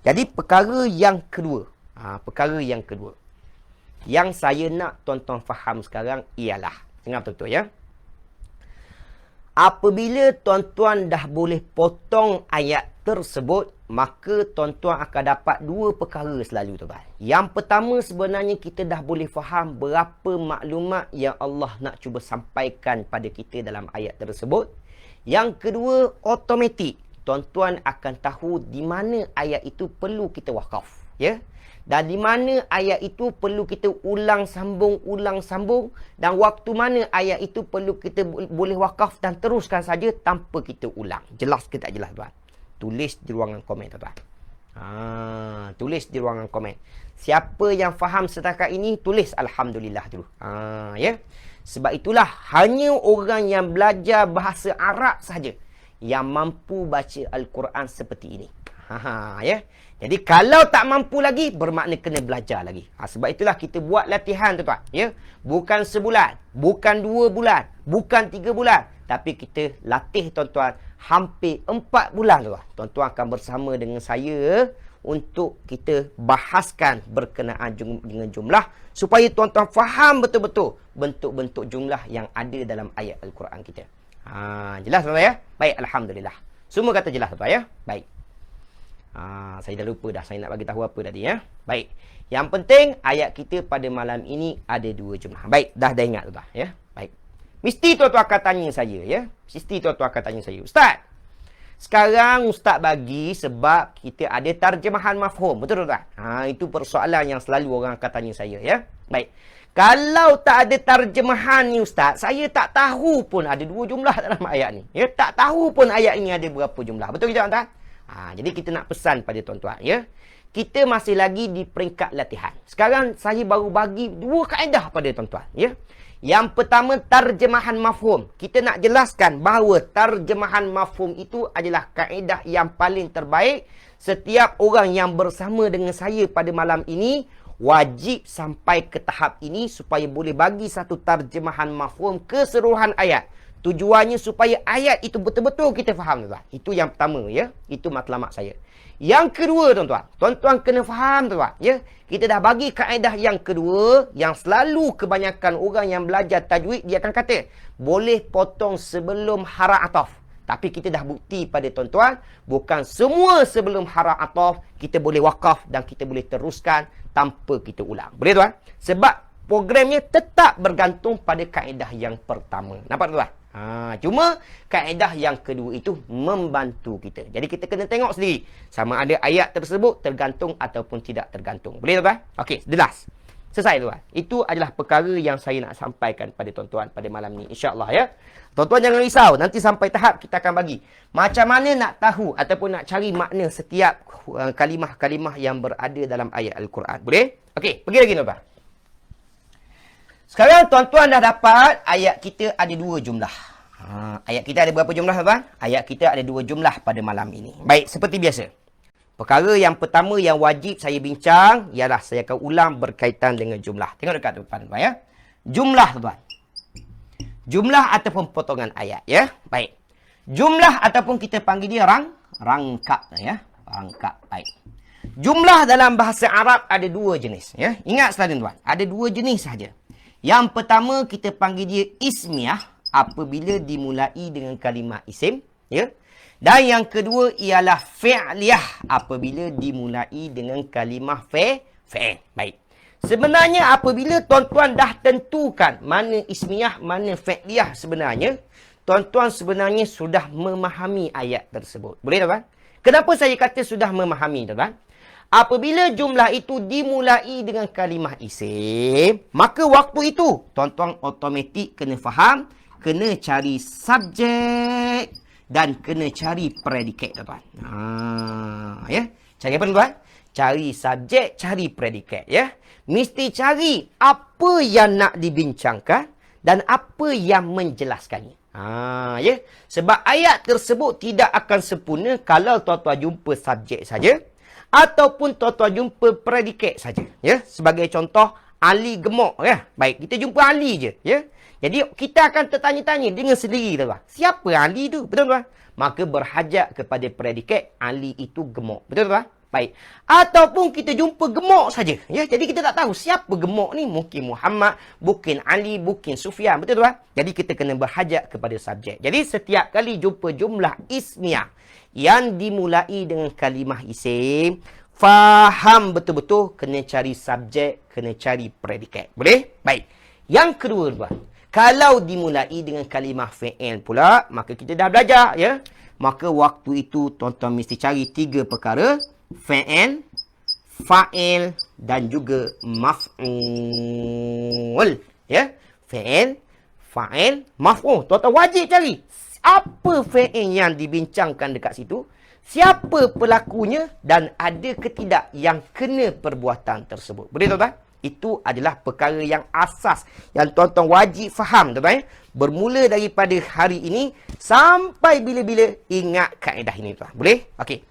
Jadi perkara yang kedua, perkara yang kedua yang saya nak tuan-tuan faham sekarang ialah, dengar betul-betul ya. Apabila tuan-tuan dah boleh potong ayat tersebut, maka tuan-tuan akan dapat dua perkara selalu tuan. Yang pertama, sebenarnya kita dah boleh faham berapa maklumat yang Allah nak cuba sampaikan pada kita dalam ayat tersebut. Yang kedua, automatik tuan-tuan akan tahu di mana ayat itu perlu kita wakaf, ya. Dan di mana ayat itu perlu kita ulang sambung, dan waktu mana ayat itu perlu kita boleh wakaf dan teruskan saja tanpa kita ulang. Jelas ke tak jelas tuan? Tulis di ruangan komen tuan. Tulis di ruangan komen. Siapa yang faham setakat ini, tulis alhamdulillah dulu. Ya. Sebab itulah hanya orang yang belajar bahasa Arab saja yang mampu baca Al-Quran seperti ini. Ya. Jadi kalau tak mampu lagi, bermakna kena belajar lagi. Sebab itulah kita buat latihan tuan-tuan. Ya. Bukan sebulan, bukan 2 bulan, bukan 3 bulan. Tapi kita latih tuan-tuan hampir 4 bulan tuan. Tuan-tuan akan bersama dengan saya untuk kita bahaskan berkenaan dengan jumlah. Supaya tuan-tuan faham betul-betul bentuk-bentuk jumlah yang ada dalam ayat Al-Quran kita. Jelas tuan-tuan ya? Baik, alhamdulillah. Semua kata jelas tuan-tuan ya? Baik. Saya dah lupa dah saya nak bagi tahu apa tadi ya. Baik. Yang penting ayat kita pada malam ini ada 2 jumlah. Baik, dah ingat tuan ya. Baik. Mesti tuan-tuan akan tanya saya ya. Mesti tuan-tuan akan tanya saya. Ustaz, sekarang ustaz bagi sebab kita ada tarjemahan mafhum. Betul tuan? Itu persoalan yang selalu orang akan tanya saya ya. Baik. Kalau tak ada tarjemahan ni ustaz, saya tak tahu pun ada 2 jumlah dalam ayat ni. Ya, tak tahu pun ayat ini ada berapa jumlah. Betul ke tuan-tuan? Jadi kita nak pesan pada tuan-tuan ya. Kita masih lagi di peringkat latihan. Sekarang saya baru bagi 2 kaedah pada tuan-tuan ya. Yang pertama, tarjemahan mafhum. Kita nak jelaskan bahawa tarjemahan mafhum itu adalah kaedah yang paling terbaik. Setiap orang yang bersama dengan saya pada malam ini wajib sampai ke tahap ini supaya boleh bagi satu tarjemahan mafhum keseluruhan ayat. Tujuannya supaya ayat itu betul-betul kita faham tuan-tuan. Itu yang pertama ya. Itu matlamat saya. Yang kedua tuan-tuan, tuan-tuan kena faham tuan-tuan ya. Kita dah bagi kaedah yang kedua yang selalu kebanyakan orang yang belajar tajwid dia akan kata boleh potong sebelum hara ataf. Tapi kita dah bukti pada tuan-tuan, bukan semua sebelum hara ataf kita boleh wakaf dan kita boleh teruskan tanpa kita ulang. Boleh tuan? Sebab programnya tetap bergantung pada kaedah yang pertama. Nampak tuan? Cuma kaedah yang kedua itu membantu kita. Jadi kita kena tengok sendiri sama ada ayat tersebut tergantung ataupun tidak tergantung. Boleh tuan? Okey, jelas. Selesai tuan. Itu adalah perkara yang saya nak sampaikan pada tuan-tuan pada malam ni, insya-Allah ya. Tuan-tuan jangan risau, nanti sampai tahap kita akan bagi macam mana nak tahu ataupun nak cari makna setiap kalimah-kalimah yang berada dalam ayat Al-Quran. Boleh? Okey, pergi lagi tuan-tuan. Sekarang tuan-tuan dah dapat ayat kita ada 2 jumlah. Ayat kita ada berapa jumlah tuan? Ayat kita ada 2 jumlah pada malam ini. Baik, seperti biasa. Perkara yang pertama yang wajib saya bincang ialah saya akan ulang berkaitan dengan jumlah. Tengok dekat depan tuan ya. Jumlah tuan. Jumlah ataupun potongan ayat ya. Baik. Jumlah ataupun kita panggil dia rangkap ya. Rangkap. Baik. Jumlah dalam bahasa Arab ada 2 jenis ya. Ingat sekalian tuan, ada 2 jenis saja. Yang pertama kita panggil dia ismiyah apabila dimulai dengan kalimah isim ya. Dan yang kedua ialah fi'liyah apabila dimulai dengan kalimah fi'il. Baik. Sebenarnya apabila tuan-tuan dah tentukan mana ismiyah, mana fi'liyah sebenarnya, tuan-tuan sebenarnya sudah memahami ayat tersebut. Boleh tuan? Kenapa saya kata sudah memahami tuan? Apabila jumlah itu dimulai dengan kalimah isim, maka waktu itu tuan-tuan automatik kena faham, kena cari subjek dan kena cari predikat tuan-tuan. Ya. Cari apa tuan? Cari subjek, cari predikat ya. Mesti cari apa yang nak dibincangkan dan apa yang menjelaskannya. Ya. Sebab ayat tersebut tidak akan sempurna kalau tuan-tuan jumpa subjek saja ataupun tuan-tuan jumpa predikat saja ya. Sebagai contoh, Ali gemuk ya. Baik, kita jumpa Ali je ya. Jadi kita akan tertanya-tanya dengan sendiri tuan. Siapa Ali tu? Betul tuan? Maka berhajat kepada predikat Ali itu gemuk. Betul tuan? Baik. Ataupun kita jumpa gemuk saja. Ya, jadi kita tak tahu siapa gemuk ni. Mungkin Muhammad, mungkin Ali, mungkin Sufyan. Betul tak? Jadi kita kena berhajat kepada subjek. Jadi setiap kali jumpa jumlah ismiyah yang dimulai dengan kalimah isim, faham betul-betul, kena cari subjek, kena cari predikat. Boleh? Baik. Yang kedua, tuan. Kalau dimulai dengan kalimah fi'il pula, maka kita dah belajar, ya. Maka waktu itu tuan-tuan mesti cari 3 perkara, fi'il, fa'il dan juga maf'ul, ya. Fi'il, fa'il, maf'ul. Tuan-tuan wajib cari apa fi'il yang dibincangkan dekat situ, siapa pelakunya dan ada ke tidak yang kena perbuatan tersebut. Boleh tuan-tuan? Itu adalah perkara yang asas yang tuan-tuan wajib faham, tuan-tuan. Bermula daripada hari ini sampai bila-bila ingat kaedah ini, tuan. Boleh? Okey.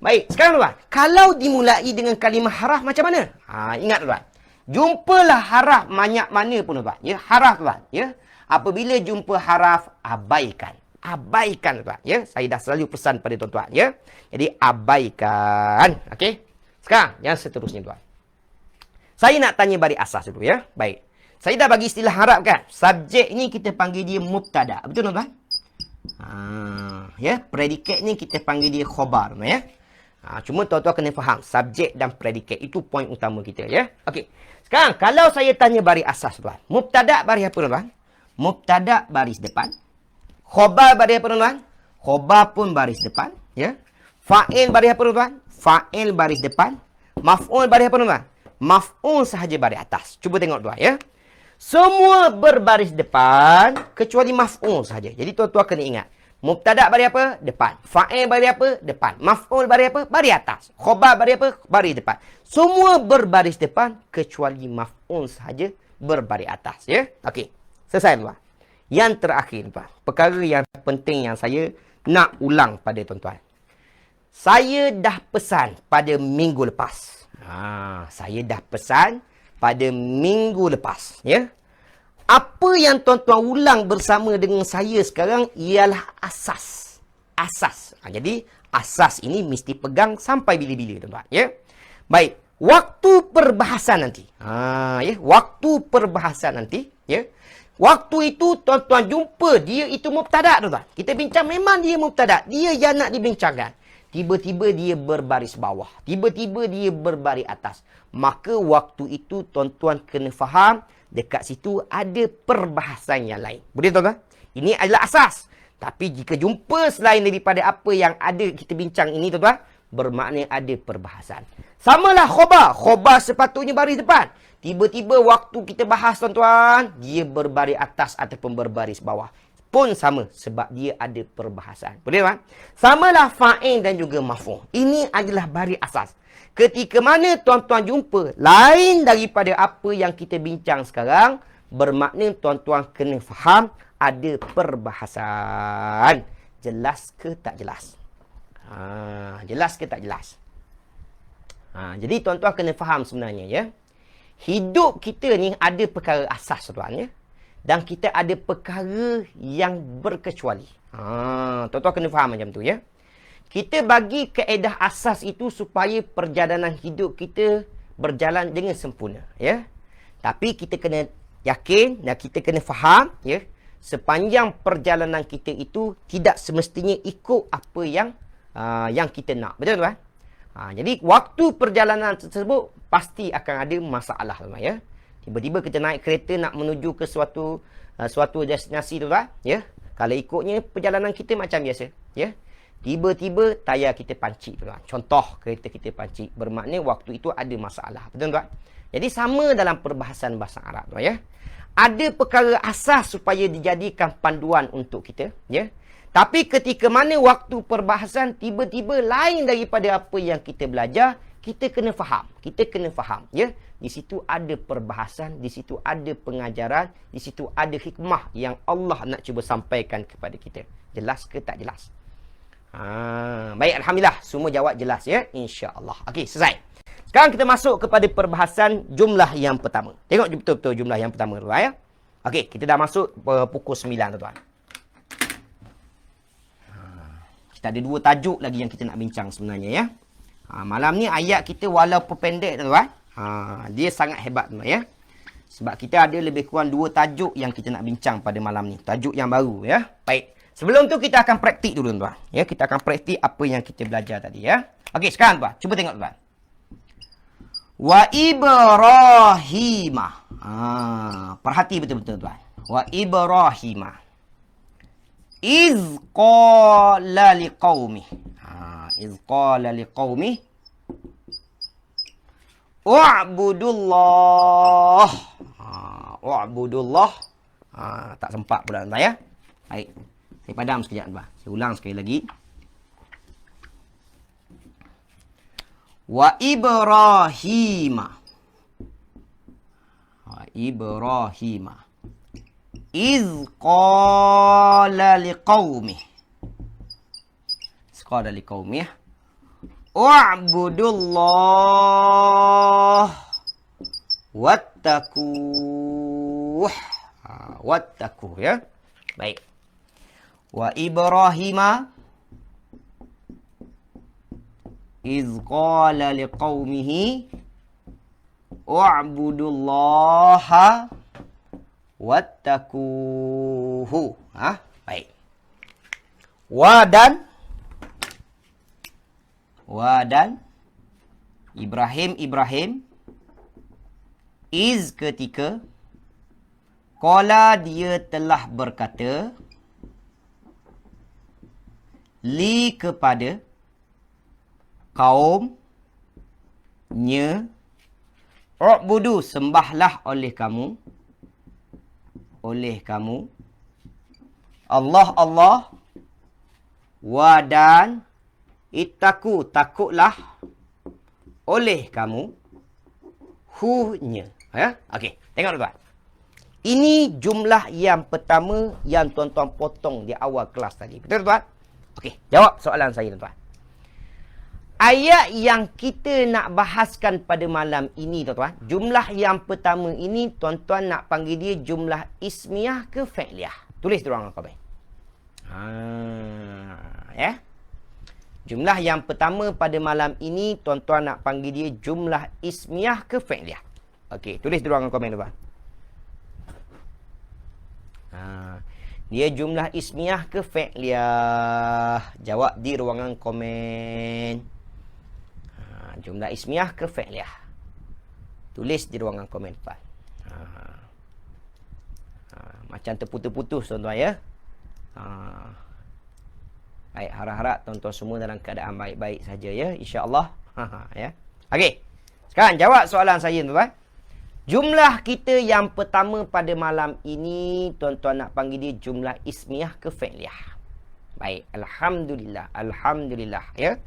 Baik, sekarang tuan, kalau dimulai dengan kalimah haraf macam mana? Ingat tuan. Jumpalah haraf banyak mana pun tuan. Ya, haraf tuan, ya. Apabila jumpa haraf, abaikan. Abaikan tuan, ya. Saya dah selalu pesan pada tuan-tuan, ya. Jadi abaikan. Okey. Sekarang yang seterusnya tuan. Saya nak tanya balik asas dulu, ya. Baik. Saya dah bagi istilah Arab kan. Subjek ni kita panggil dia mubtada. Betul tuan-tuan? Ya, predikat ni kita panggil dia khabar, ya. Cuma tuan-tuan kena faham subjek dan predikat itu poin utama kita, ya. Okey. Sekarang kalau saya tanya baris asas tuan. Mubtada baris apa tuan? Mubtada baris depan. Khabar baris apa tuan? Khabar pun baris depan, ya. Fa'il baris apa tuan? Fa'il baris depan. Maf'ul baris apa tuan? Maf'ul sahaja baris atas. Cuba tengok tuan, ya. Semua berbaris depan kecuali maf'ul sahaja. Jadi tuan-tuan kena ingat. Mubtada baris apa? Depan. Fa'il baris apa? Depan. Maf'ul baris apa? Baris atas. Khabar baris apa? Baris depan. Semua berbaris depan kecuali maf'ul sahaja berbaris atas, ya. Okey. Selesai tuan. Yang terakhir tuan. Perkara yang penting yang saya nak ulang pada tuan-tuan. Saya dah pesan pada minggu lepas. Saya dah pesan pada minggu lepas, ya. Apa yang tuan-tuan ulang bersama dengan saya sekarang ialah asas. Asas. Jadi asas ini mesti pegang sampai bila-bila tuan-tuan, ya. Baik, waktu perbahasan nanti. Ya, waktu perbahasan nanti, ya. Waktu itu tuan-tuan jumpa dia itu mubtada tuan-tuan. Kita bincang memang dia mubtada, dia yang nak dibincangkan. Tiba-tiba dia berbaris bawah. Tiba-tiba dia berbaris atas. Maka waktu itu tuan-tuan kena faham dekat situ ada perbahasan yang lain. Boleh tuan-tuan? Ini adalah asas. Tapi jika jumpa selain daripada apa yang ada kita bincang ini tuan-tuan, bermakna ada perbahasan. Samalah khobar. Khobar sepatutnya baris depan. Tiba-tiba waktu kita bahas tuan-tuan, dia berbaris atas ataupun berbaris bawah. Pun sama sebab dia ada perbahasan. Boleh tak? Samalah fa'il dan juga maf'ul. Ini adalah baris asas. Ketika mana tuan-tuan jumpa lain daripada apa yang kita bincang sekarang, bermakna tuan-tuan kena faham ada perbahasan. Jelas ke tak jelas? Jelas ke tak jelas? Jadi tuan-tuan kena faham sebenarnya, ya. Hidup kita ni ada perkara asas tuan, ya. Dan kita ada perkara yang berkecuali. Tuan-tuan kena faham macam tu, ya. Kita bagi kaedah asas itu supaya perjalanan hidup kita berjalan dengan sempurna, ya. Tapi kita kena yakin dan kita kena faham, ya. Sepanjang perjalanan kita itu tidak semestinya ikut apa yang kita nak. Betul tuan? Jadi waktu perjalanan tersebut pasti akan ada masalah, tuan, ya. Tiba-tiba kita naik kereta nak menuju ke suatu destinasi tu lah, ya. Kalau ikutnya perjalanan kita macam biasa, ya. Tiba-tiba tayar kita pancit tu lah. Contoh kereta kita pancit, bermakna waktu itu ada masalah. Betul tak? Jadi sama dalam perbahasan bahasa Arab tu, ya. Ada perkara asas supaya dijadikan panduan untuk kita, ya. Tapi ketika mana waktu perbahasan tiba-tiba lain daripada apa yang kita belajar, kita kena faham. Kita kena faham, ya. Di situ ada perbahasan, di situ ada pengajaran, di situ ada hikmah yang Allah nak cuba sampaikan kepada kita. Jelas ke tak jelas? Baik, alhamdulillah semua jawab jelas, ya, insya-Allah. Okey, selesai. Sekarang kita masuk kepada perbahasan jumlah yang pertama. Tengok betul-betul jumlah yang pertama tu, ya. Okey, kita dah masuk pukul 9 tuan. Kita ada 2 tajuk lagi yang kita nak bincang sebenarnya, ya. Malam ni ayat kita walaupun pendek tuan-tuan, dia sangat hebat tuan ya. Sebab kita ada lebih kurang 2 tajuk yang kita nak bincang pada malam ni. Tajuk yang baru ya. Baik. Sebelum tu kita akan praktik dulu tuan-tuan. Ya, kita akan praktik apa yang kita belajar tadi ya. Okey, sekarang tuan, cuba tengok tuan. Wa Ibrahimah. Perhati betul-betul tuan. Wa Ibrahimah. Iz qala liqaumih. Iz qala liqaumih. U'budullah. U'budullah. Tak sempat pula tuan ya. Baik. Saya padam sekejap tuan. Saya ulang sekali lagi. Wa Ibrahimah. Wa Ibrahimah. Iz qala liqaumih. Iz qala liqaumih. U'budullah. Wattaquh. Wattaquh ya. Baik. Wa Ibrahimah. Iz qala liqaumihi u'budullaha wattaquhu. Baik. Wa dan Ibrahim iz ketika qala dia telah berkata li kepada kaumnya, u'budu sembahlah oleh kamu Allah wa dan ittaku takutlah oleh kamu hu-nya ya. Okey, tengok tuan. Ini jumlah yang pertama yang tuan-tuan potong di awal kelas tadi. Betul tuan? Okey, jawab soalan saya tuan. Ayat yang kita nak bahaskan pada malam ini tuan-tuan, jumlah yang pertama ini tuan-tuan nak panggil dia jumlah ismiyah ke fi'liyah? Tulis di ruangan komen. Ya. Jumlah yang pertama pada malam ini tuan-tuan nak panggil dia jumlah ismiyah ke fi'liyah? Okey, tulis di ruangan komen tuan. Dia jumlah ismiyah ke fi'liyah? Jawab di ruangan komen. Jumlah ismiyah ke fi'liyah? Tulis di ruangan komen tuan. Macam terputus-putus tuan-tuan ya. Baik, harap-harap tuan-tuan semua dalam keadaan baik-baik saja ya, insya-Allah. Ya. Okey. Sekarang jawab soalan saya tuan-tuan. Jumlah kita yang pertama pada malam ini tuan-tuan nak panggil dia jumlah ismiyah ke fi'liyah? Baik, alhamdulillah ya.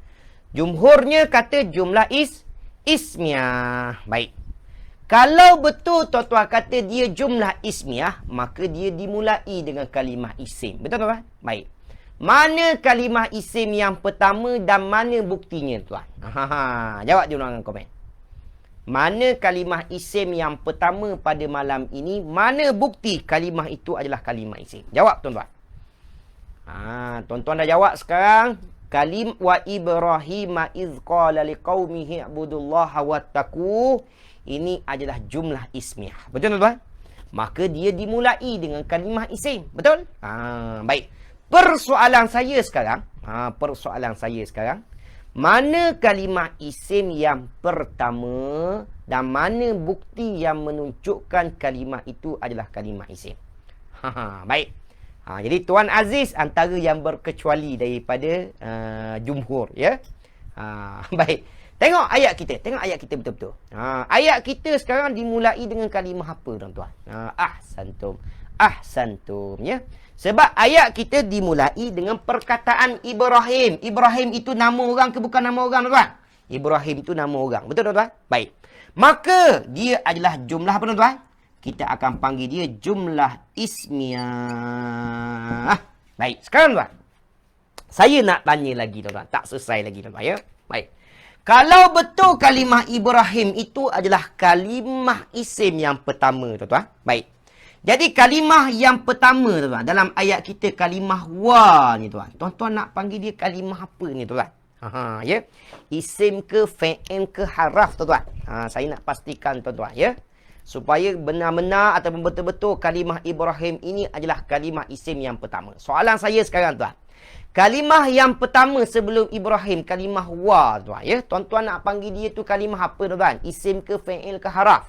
Jumhurnya kata jumlah ismiyah. Baik. Kalau betul tuan-tuan kata dia jumlah ismiyah, maka dia dimulai dengan kalimah isim. Betul tuan-tuan? Baik. Mana kalimah isim yang pertama dan mana buktinya tuan? Jawab di ruangan komen. Mana kalimah isim yang pertama pada malam ini? Mana bukti kalimah itu adalah kalimah isim? Jawab tuan-tuan. Tuan-tuan dah jawab sekarang. Kalim wa Ibrahim iz qala liqaumihi ibudullaha wattaqu. Ini adalah jumlah ismiyah. Betul tuan-tuan? Maka dia dimulai dengan kalimah isim. Betul? Baik. Persoalan saya sekarang, mana kalimah isim yang pertama dan mana bukti yang menunjukkan kalimah itu adalah kalimah isim? Baik. Jadi Tuan Aziz antara yang berkecuali daripada jumhur ya. Baik. Tengok ayat kita betul-betul. Ayat kita sekarang dimulai dengan kalimah apa tuan-tuan? Ahsantum ya. Sebab ayat kita dimulai dengan perkataan Ibrahim. Ibrahim itu nama orang ke bukan nama orang tuan-tuan? Ibrahim itu nama orang. Betul tuan-tuan? Baik. Maka dia adalah jumlah apa tuan-tuan? Kita akan panggil dia jumlah ismiyah. Baik, sekarang tuan. Saya nak tanya lagi tuan-tuan. Tak selesai lagi tuan-tuan ya. Baik. Kalau betul kalimah Ibrahim itu adalah kalimah isim yang pertama tuan-tuan. Baik. Jadi kalimah yang pertama tuan-tuan dalam ayat kita kalimah wa ni tuan. Tuan-tuan nak panggil dia kalimah apa ni tuan-tuan? Ya. Isim ke, fi'il ke, haraf tuan-tuan. Saya nak pastikan tuan-tuan ya. Supaya benar-benar ataupun betul-betul kalimah Ibrahim ini adalah kalimah isim yang pertama. Soalan saya sekarang tuan. Kalimah yang pertama sebelum Ibrahim, kalimah wa tuan ya. Tuan-tuan nak panggil dia tu kalimah apa tuan? Isim ke, fi'il ke, haraf?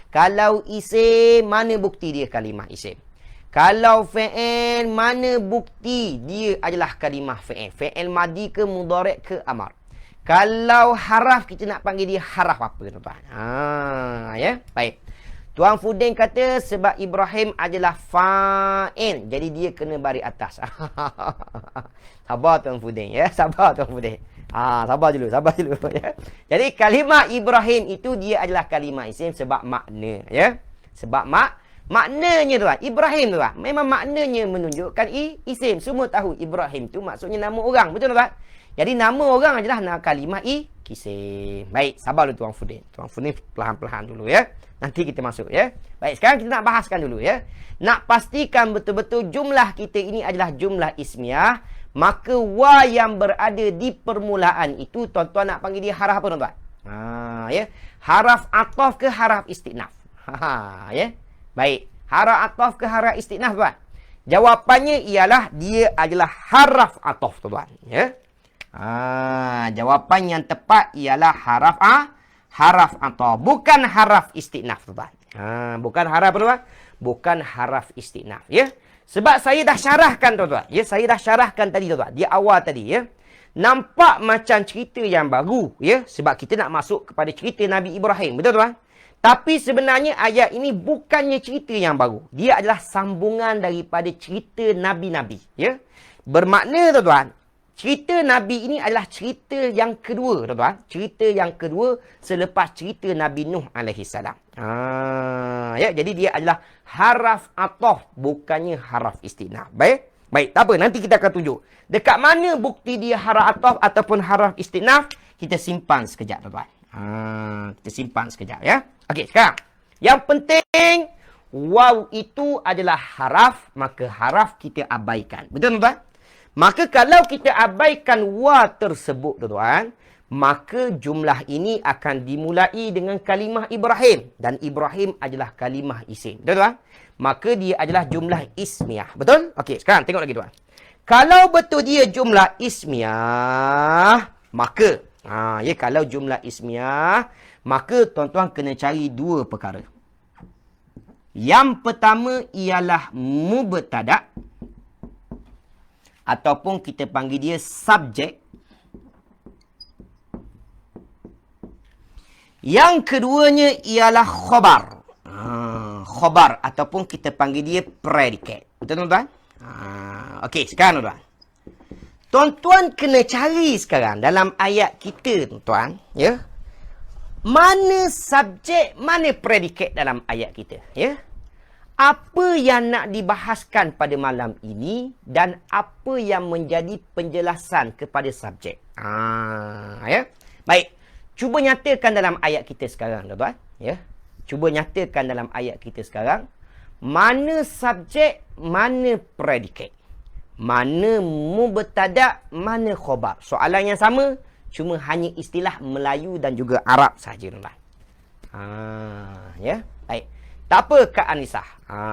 Kalau isim, mana bukti dia kalimah isim? Kalau fi'il, mana bukti dia adalah kalimah fi'il? Fi'il madi ke, mudhari' ke, amar? Kalau haraf, kita nak panggil dia haraf apa tuan-tuan? Ya, baik. Tuan Fudin kata sebab Ibrahim adalah fa'il. Jadi dia kena baris atas. Sabar Tuan Fudin ya. Sabar Tuan Fudin. Sabar dulu ya. Jadi kalimah Ibrahim itu dia adalah kalimah isim sebab makna ya. Sebab maknanya tuan. Ibrahim tuan. Memang maknanya menunjukkan isim. Semua tahu Ibrahim tu maksudnya nama orang. Betul tuan? Jadi nama orang adalah kalimah isim. Baik, sabar dulu Tuan Fudin. Tuan Fudin perlahan-perlahan dulu ya. Nanti kita masuk ya. Baik, sekarang kita nak bahaskan dulu ya. Nak pastikan betul-betul jumlah kita ini adalah jumlah ismiyah. Maka wa yang berada di permulaan itu, tuan-tuan nak panggil dia haraf apa tuan-tuan? Ya. Haraf ataf ke haraf istinaf? Ya. Baik. Haraf ataf ke haraf istinaf tuan? Jawapannya ialah dia adalah haraf ataf tuan-tuan. Ya. Jawapan yang tepat ialah haraf ataf, bukan haraf istinaf tuan. Bukan haraf apa tuan? Bukan haraf istinaf ya. Sebab saya dah syarahkan tuan-tuan. Ya, saya dah syarahkan tadi tuan-tuan. Di awal tadi ya. Nampak macam cerita yang baru ya, sebab kita nak masuk kepada cerita Nabi Ibrahim. Betul tuan? Tapi sebenarnya ayat ini bukannya cerita yang baru. Dia adalah sambungan daripada cerita nabi-nabi ya. Bermakna tuan-tuan, cerita Nabi ini adalah cerita yang kedua, tuan-tuan. Cerita yang kedua selepas cerita Nabi Nuh alaihissalam. Ya, jadi dia adalah haraf ataf, bukannya haraf istinaf. Baik? Baik, tak apa. Nanti kita akan tunjuk. Dekat mana bukti dia haraf ataf ataupun haraf istinaf, kita simpan sekejap, tuan-tuan. Kita simpan sekejap, ya. Okey, sekarang. Yang penting, waw itu adalah haraf, maka haraf kita abaikan. Betul, tuan-tuan? Maka kalau kita abaikan wa tersebut tuan-tuan, maka jumlah ini akan dimulai dengan kalimah Ibrahim. Dan Ibrahim adalah kalimah isim. Betul tuan? Maka dia adalah jumlah ismiyah. Betul? Okey, sekarang tengok lagi tuan. Kalau betul dia jumlah ismiyah, maka, kalau jumlah ismiyah, maka tuan-tuan kena cari dua perkara. Yang pertama ialah mubtada', ataupun kita panggil dia subjek. Yang keduanya ialah khabar. Khabar ataupun kita panggil dia predikat. Betul tuan-tuan? Okey, sekarang tuan-tuan. Tuan-tuan kena cari sekarang dalam ayat kita tuan-tuan, ya. Mana subjek, mana predikat dalam ayat kita, ya? Apa yang nak dibahaskan pada malam ini dan apa yang menjadi penjelasan kepada subjek. Ya. Baik. Cuba nyatakan dalam ayat kita sekarang, tuan-tuan, ya. Cuba nyatakan dalam ayat kita sekarang mana subjek, mana predikat. Mana mubtada', mana khabar. Soalan yang sama, cuma hanya istilah Melayu dan juga Arab sahaja, tuan-tuan. Ya. Baik. Tak apa Kak Anisah.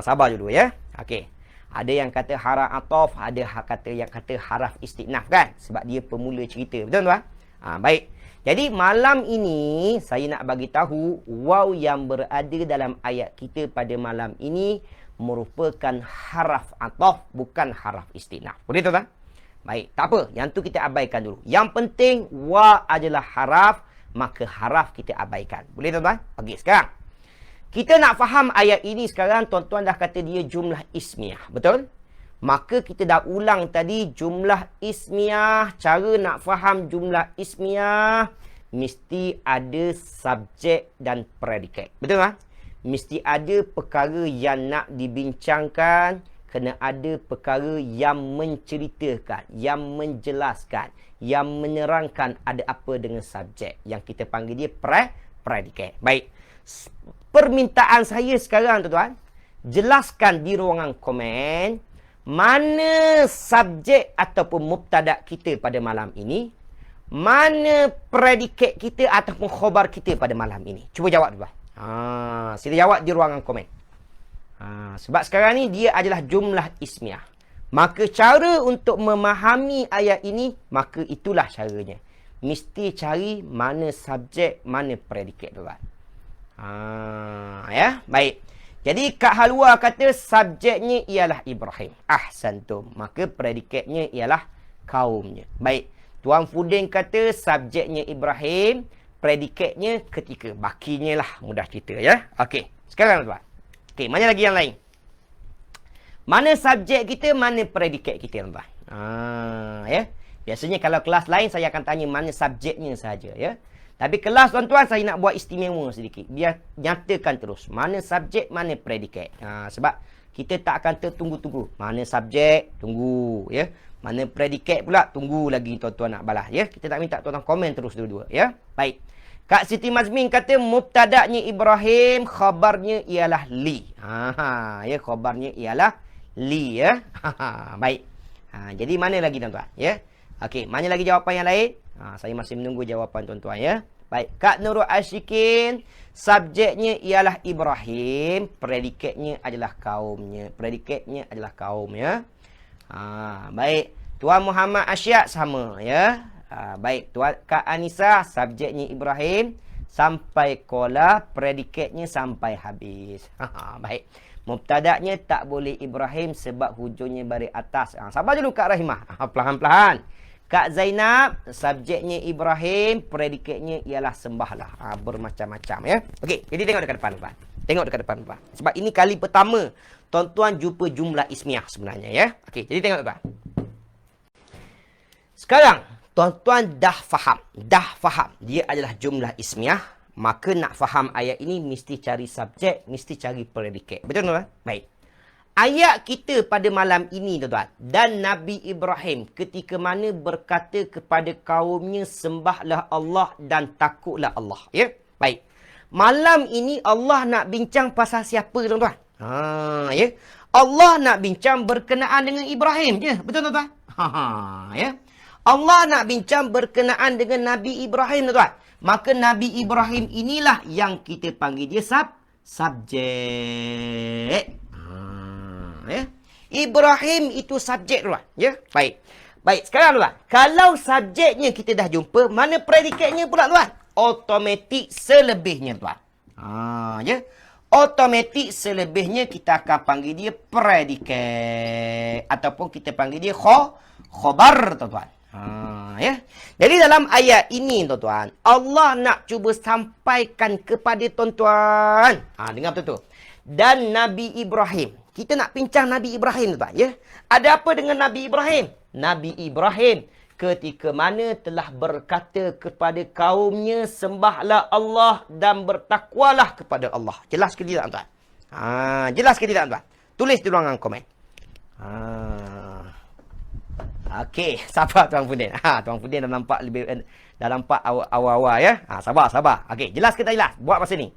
Sabar dulu ya. Okey. Ada yang kata haraf ataf, ada yang kata haraf istinaf kan? Sebab dia pemula cerita. Betul tuan? Baik. Jadi malam ini saya nak bagi tahu waw yang berada dalam ayat kita pada malam ini merupakan haraf ataf, bukan haraf istinaf. Boleh tuan? Baik, tak apa. Yang tu kita abaikan dulu. Yang penting wa adalah haraf, maka haraf kita abaikan. Boleh tuan? Okey, sekarang kita nak faham ayat ini sekarang, tuan-tuan dah kata dia jumlah ismiyah. Betul? Maka kita dah ulang tadi jumlah ismiyah. Cara nak faham jumlah ismiyah, mesti ada subjek dan predikat. Betul tak? Mesti ada perkara yang nak dibincangkan. Kena ada perkara yang menceritakan, yang menjelaskan, yang menerangkan ada apa dengan subjek. Yang kita panggil dia predikat. Baik. Permintaan saya sekarang tuan-tuan, jelaskan di ruangan komen mana subjek ataupun mubtada' kita pada malam ini, mana predikat kita ataupun khabar kita pada malam ini? Cuba jawab dulu. Sila jawab di ruangan komen. Sebab sekarang ni dia adalah jumlah ismiah. Maka cara untuk memahami ayat ini, maka itulah caranya. Mesti cari mana subjek, mana predikat tuan. Ya, baik. Jadi Kak Halwa kata subjeknya ialah Ibrahim. Ahsantum. Maka predikatnya ialah kaumnya. Baik. Tuan Fudin kata subjeknya Ibrahim, predikatnya ketika. Bakinya lah, mudah cerita ya. Okey, sekarang tuan. Okey, mana lagi yang lain? Mana subjek kita, mana predikat kita tuan. Ya. Biasanya kalau kelas lain saya akan tanya mana subjeknya saja ya. Tapi kelas tuan-tuan saya nak buat istimewa sedikit. Biar nyatakan terus mana subjek, mana predikat. Sebab kita tak akan tertunggu-tunggu. Mana subjek, tunggu ya. Mana predikat pula, tunggu lagi tuan-tuan nak balas ya. Kita tak minta tuan-tuan komen terus dua-dua ya. Baik. Kak Siti Mazmin kata mubtada'nya Ibrahim, khabarnya ialah li. Ya, khabarnya ialah li ya. Baik. Jadi mana lagi tuan-tuan ya? Okey, mana lagi jawapan yang lain? Saya masih menunggu jawapan tuan-tuan ya. Baik, Kak Nurul Ashikin, subjeknya ialah Ibrahim, predikatnya adalah kaumnya. Predikatnya adalah kaum ya. Baik, Tuan Muhammad Asyad sama ya. Baik, Tuan Kak Anissa, subjeknya Ibrahim sampai kola, predikatnya sampai habis. Baik. Mubtada'nya tak boleh Ibrahim sebab hujungnya bari atas. Sabar dulu Kak Rahimah. Perlahan-perlahan. Kak Zainab, subjeknya Ibrahim, predikatnya ialah sembahlah. Bermacam-macam ya. Okey, jadi tengok dekat depan tuan. Tengok dekat depan tuan. Sebab ini kali pertama tuan-tuan jumpa jumlah ismiah sebenarnya ya. Okey, jadi tengok tuan. Sekarang tuan-tuan dah faham. Dah faham dia adalah jumlah ismiah. Maka nak faham ayat ini mesti cari subjek, mesti cari predikat. Betul tuan? Baik. Ayat kita pada malam ini tuan-tuan. Dan Nabi Ibrahim ketika mana berkata kepada kaumnya sembahlah Allah dan takutlah Allah. Ya? Baik. Malam ini Allah nak bincang pasal siapa tuan-tuan? Ya. Allah nak bincang berkenaan dengan Ibrahim je. Betul tuan-tuan? Ya. Allah nak bincang berkenaan dengan Nabi Ibrahim tuan-tuan. Maka Nabi Ibrahim inilah yang kita panggil dia subjek. Ya. Ibrahim itu subjek tuan. Ya. Baik. Baik, sekarang tuan. Kalau subjeknya kita dah jumpa, mana predikatnya pula tuan? Automatik selebihnya tuan. Ya. Automatik selebihnya kita akan panggil dia predikat ataupun kita panggil dia khabar tuan-tuan. Ya. Jadi dalam ayat ini tuan-tuan, Allah nak cuba sampaikan kepada tuan-tuan. Dengar betul-betul. Dan Nabi Ibrahim. Kita nak bincang Nabi Ibrahim tuan-tuan ya. Ada apa dengan Nabi Ibrahim? Nabi Ibrahim ketika mana telah berkata kepada kaumnya sembahlah Allah dan bertakwalah kepada Allah. Jelas ke tidak tuan-tuan? Jelas ke tidak tuan-tuan? Tulis di ruangan komen. Okey, sabar Tuan Fudin. Tuan Fudin dah nampak awal-awal ya. Sabar. Okey, jelas ke tak jelas? Buat masa ni.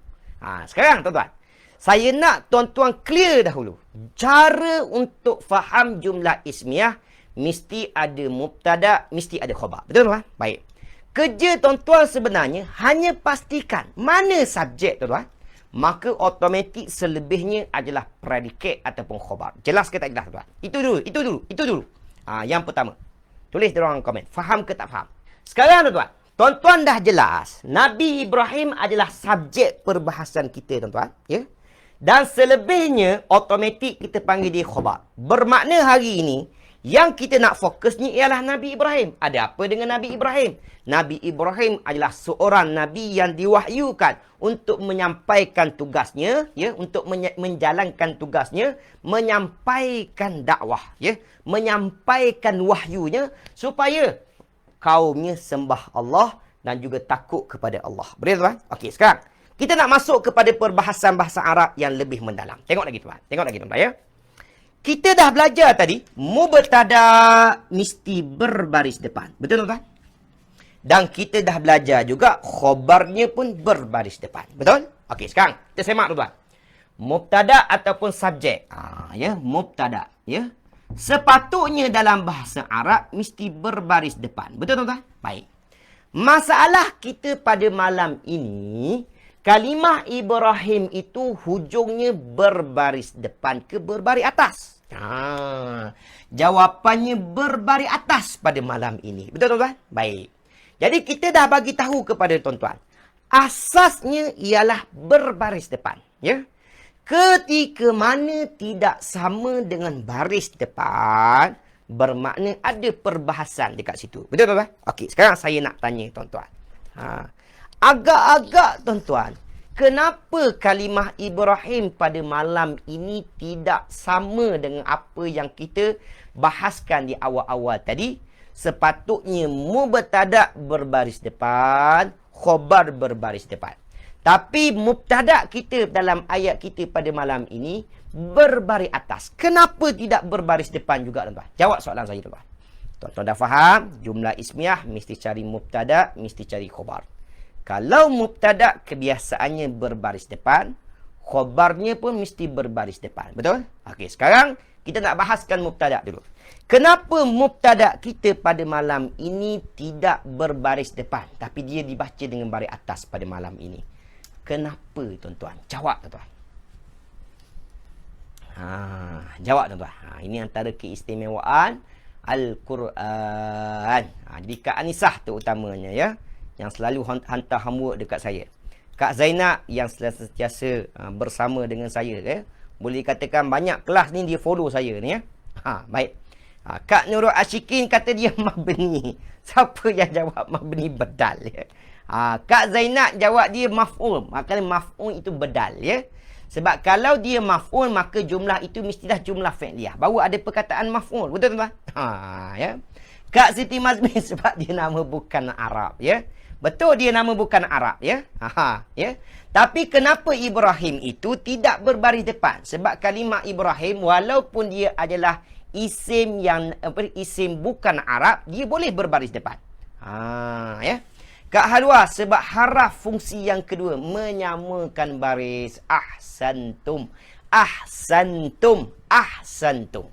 Sekarang tuan-tuan, saya nak tuan-tuan clear dahulu. Cara untuk faham jumlah ismiah mesti ada mubtada, mesti ada khabar. Betul tuan? Baik. Kerja tuan-tuan sebenarnya hanya pastikan mana subjek tuan-tuan. Maka automatik selebihnya adalah predikat ataupun khabar. Jelas ke tak jelas tuan? Itu dulu. Yang pertama. Tulis di ruangan komen. Faham ke tak faham? Sekarang tuan-tuan. Tuan-tuan dah jelas. Nabi Ibrahim adalah subjek perbahasan kita tuan-tuan. Ya? Dan selebihnya automatik kita panggil dia khabar. Bermakna hari ini yang kita nak fokusnya ialah Nabi Ibrahim. Ada apa dengan Nabi Ibrahim? Nabi Ibrahim adalah seorang Nabi yang diwahyukan untuk menyampaikan tugasnya, ya, untuk menjalankan tugasnya, menyampaikan dakwah, ya, menyampaikan wahyunya supaya kaumnya sembah Allah dan juga takut kepada Allah. Boleh tuan? Okey, sekarang kita nak masuk kepada perbahasan bahasa Arab yang lebih mendalam. Tengok lagi tuan. Ya. Kita dah belajar tadi, mubtada mesti berbaris depan. Betul tuan? Dan kita dah belajar juga khabarnya pun berbaris depan. Betul? Okey, sekarang kita semak tuan. Mubtada ataupun subjek. Ya, mubtada, ya. Sepatutnya dalam bahasa Arab mesti berbaris depan. Betul tuan? Baik. Masalah kita pada malam ini, kalimah Ibrahim itu hujungnya berbaris depan ke berbaris atas. Jawapannya berbaris atas pada malam ini. Betul tuan-tuan? Baik. Jadi kita dah bagi tahu kepada tuan-tuan. Asasnya ialah berbaris depan. Ya. Ketika mana tidak sama dengan baris depan, bermakna ada perbahasan dekat situ. Betul tuan-tuan? Okey, sekarang saya nak tanya tuan-tuan. Agak-agak tuan-tuan, kenapa kalimah Ibrahim pada malam ini tidak sama dengan apa yang kita bahaskan di awal-awal tadi? Sepatutnya mubtada' berbaris depan, khobar berbaris depan. Tapi mubtada' kita dalam ayat kita pada malam ini berbaris atas. Kenapa tidak berbaris depan juga tuan-tuan? Jawab soalan saya tuan-tuan. Tuan-tuan dah faham, jumlah ismiah mesti cari mubtada', mesti cari khobar. Kalau mubtada' kebiasaannya berbaris depan, khobarnya pun mesti berbaris depan. Betul? Okey, sekarang kita nak bahaskan mubtada' dulu. Kenapa mubtada' kita pada malam ini tidak berbaris depan, tapi dia dibaca dengan baris atas pada malam ini? Kenapa tuan-tuan? Jawab tuan-tuan. Jawab tuan-tuan. Ini antara keistimewaan Al-Quran. Jadi Kak Anisah terutamanya ya, yang selalu hantar homework dekat saya. Kak Zainab yang sentiasa bersama dengan saya ya. Boleh katakan banyak kelas ni dia follow saya ni ya. Baik. Kak Nurul Ashikin kata dia mabni. Siapa yang jawab mabni bedal ya? Kak Zainab jawab dia maf'ul. Maka maf'ul itu bedal ya. Sebab kalau dia maf'ul, maka jumlah itu mestilah jumlah fi'liyah. Baru ada perkataan maf'ul. Betul tuan-tuan? Ya. Kak Siti Mazmin sebab dia nama bukan Arab ya. Betul dia nama bukan Arab ya. Ya. Tapi kenapa Ibrahim itu tidak berbaris depan? Sebab kalimah Ibrahim walaupun dia adalah isim yang isim bukan Arab, dia boleh berbaris depan. Ya. Kak Halwa sebab haraf fungsi yang kedua menyamakan baris. Ahsantum. Ahsantum. Ahsantum.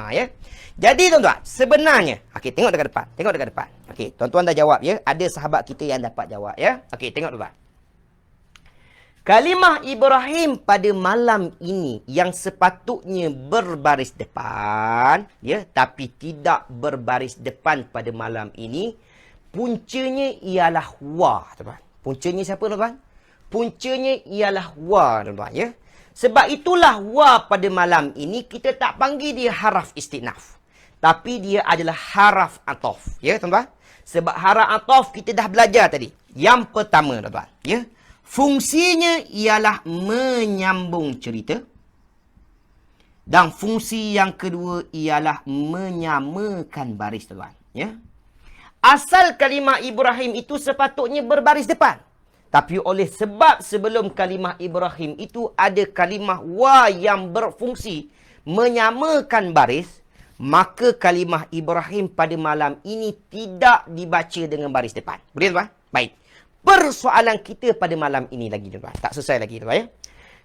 Ya. Jadi tuan-tuan, sebenarnya, okey, tengok dekat depan. Tengok dekat depan. Okey, tuan-tuan dah jawab ya. Ada sahabat kita yang dapat jawab ya. Okey, tengok tuan-tuan. Kalimah Ibrahim pada malam ini yang sepatutnya berbaris depan ya, tapi tidak berbaris depan pada malam ini, puncanya ialah wa, tuan-tuan. Puncanya siapa tuan-tuan? Puncanya ialah wa, tuan-tuan ya. Sebab itulah wa pada malam ini kita tak panggil dia haraf istinaf, tapi dia adalah haraf ataf ya, tuan-tuan. Sebab haraf ataf kita dah belajar tadi. Yang pertama tuan-tuan ya, fungsinya ialah menyambung cerita. Dan fungsi yang kedua ialah menyamakan baris tuan-tuan ya. Asal kalimah Ibrahim itu sepatutnya berbaris depan. Tapi oleh sebab sebelum kalimah Ibrahim itu ada kalimah wa yang berfungsi menyamakan baris, maka kalimah Ibrahim pada malam ini tidak dibaca dengan baris depan. Boleh tuan? Baik. Persoalan kita pada malam ini lagi tuan. Tak selesai lagi tuan ya.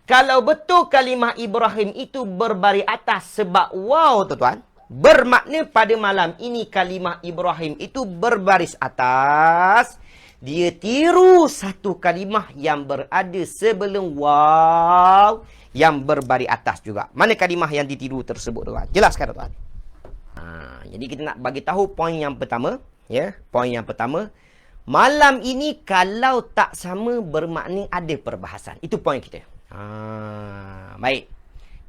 Kalau betul kalimah Ibrahim itu berbaris atas sebab waw tuan, bermakna pada malam ini kalimah Ibrahim itu berbaris atas. Dia tiru satu kalimah yang berada sebelum waw yang berbaris atas juga. Mana kalimah yang ditiru tersebut tuan? Jelaskan tuan. Jadi kita nak bagi tahu poin yang pertama ya. Poin yang pertama, malam ini kalau tak sama bermakna ada perbahasan. Itu poin kita. Baik.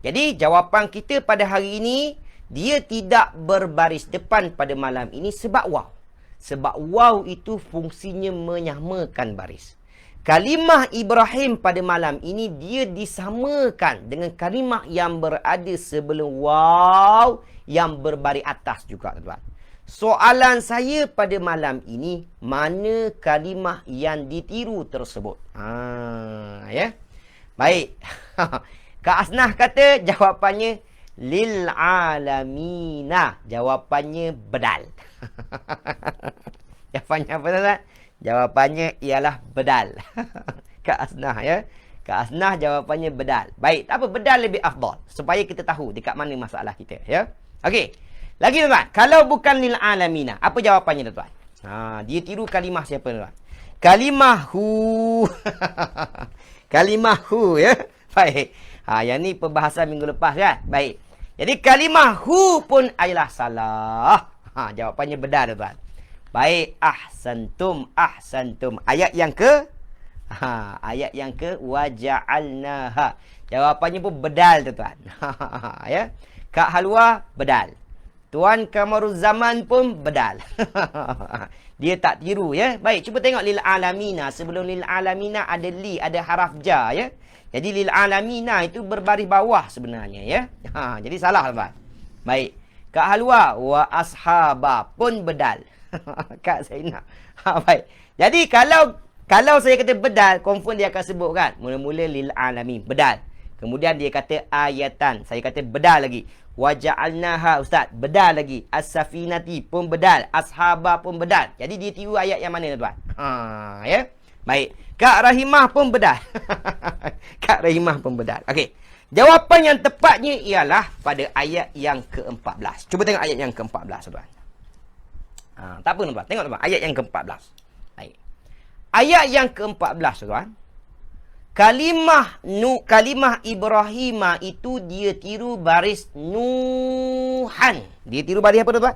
Jadi jawapan kita pada hari ini, dia tidak berbaris depan pada malam ini sebab waw. Sebab waw itu fungsinya menyamakan baris. Kalimah Ibrahim pada malam ini dia disamakan dengan kalimah yang berada sebelum waw yang berbaris atas juga tuan-tuan. Soalan saya pada malam ini, mana kalimah yang ditiru tersebut? Ya. Baik. Kak Asnah kata jawapannya lil alamina. Jawapannya bedal. Jawapannya apa tuan? Jawapannya ialah bedal. Kak Asnah ya. Kak Asnah jawapannya bedal. Baik, tak apa, bedal lebih afdal supaya kita tahu dekat mana masalah kita ya. Okey. Lagi tuan-tuan, kalau bukan lil alamina, apa jawapannya tuan? Dia tiru kalimah siapa tuan? Kalimah hu. Kalimah hu, ya. Baik. Yang ni perbahasan minggu lepas kan? Baik. Jadi kalimah hu pun adalah salah. Jawapannya benar tuan. Baik, ahsantum, ahsantum. Ayat yang ke? Ayat yang ke waja'alnaha. Jawapannya pun bedal tuan. Ya. Kak Halwa bedal. Tuan Kamaruzzaman pun bedal. Dia tak tiru ya. Baik, cuba tengok lil alamina. Sebelum lil alamina ada li, ada haraf ja ya. Jadi lil alamina itu berbaris bawah sebenarnya ya. Jadi salah tuan. Baik. Kak Halwa wa ashaba pun bedal. Kak Zainab. Baik. Jadi kalau saya kata bedal, confirm dia akan sebut kan. Mula-mula lil alamin, bedal. Kemudian dia kata ayatan. Saya kata bedal lagi. Waja'alnaha, ustaz, bedal lagi. As-safinati pun bedal. Ashaba pun bedal. Jadi dia tiru ayat yang mana tuan? Ya. Baik. Kak Rahimah pun bedal. Kak Rahimah pun bedal. Okey. Jawapan yang tepatnya ialah pada ayat yang ke-14. Cuba tengok ayat yang ke-14 tuan. Tak apa tuan. Tengok tuan. Ayat yang ke-14. Baik. Ayat yang ke-14 tuan. Kalimah Ibrahimah itu dia tiru baris Nuhan. Dia tiru baris apa tuan?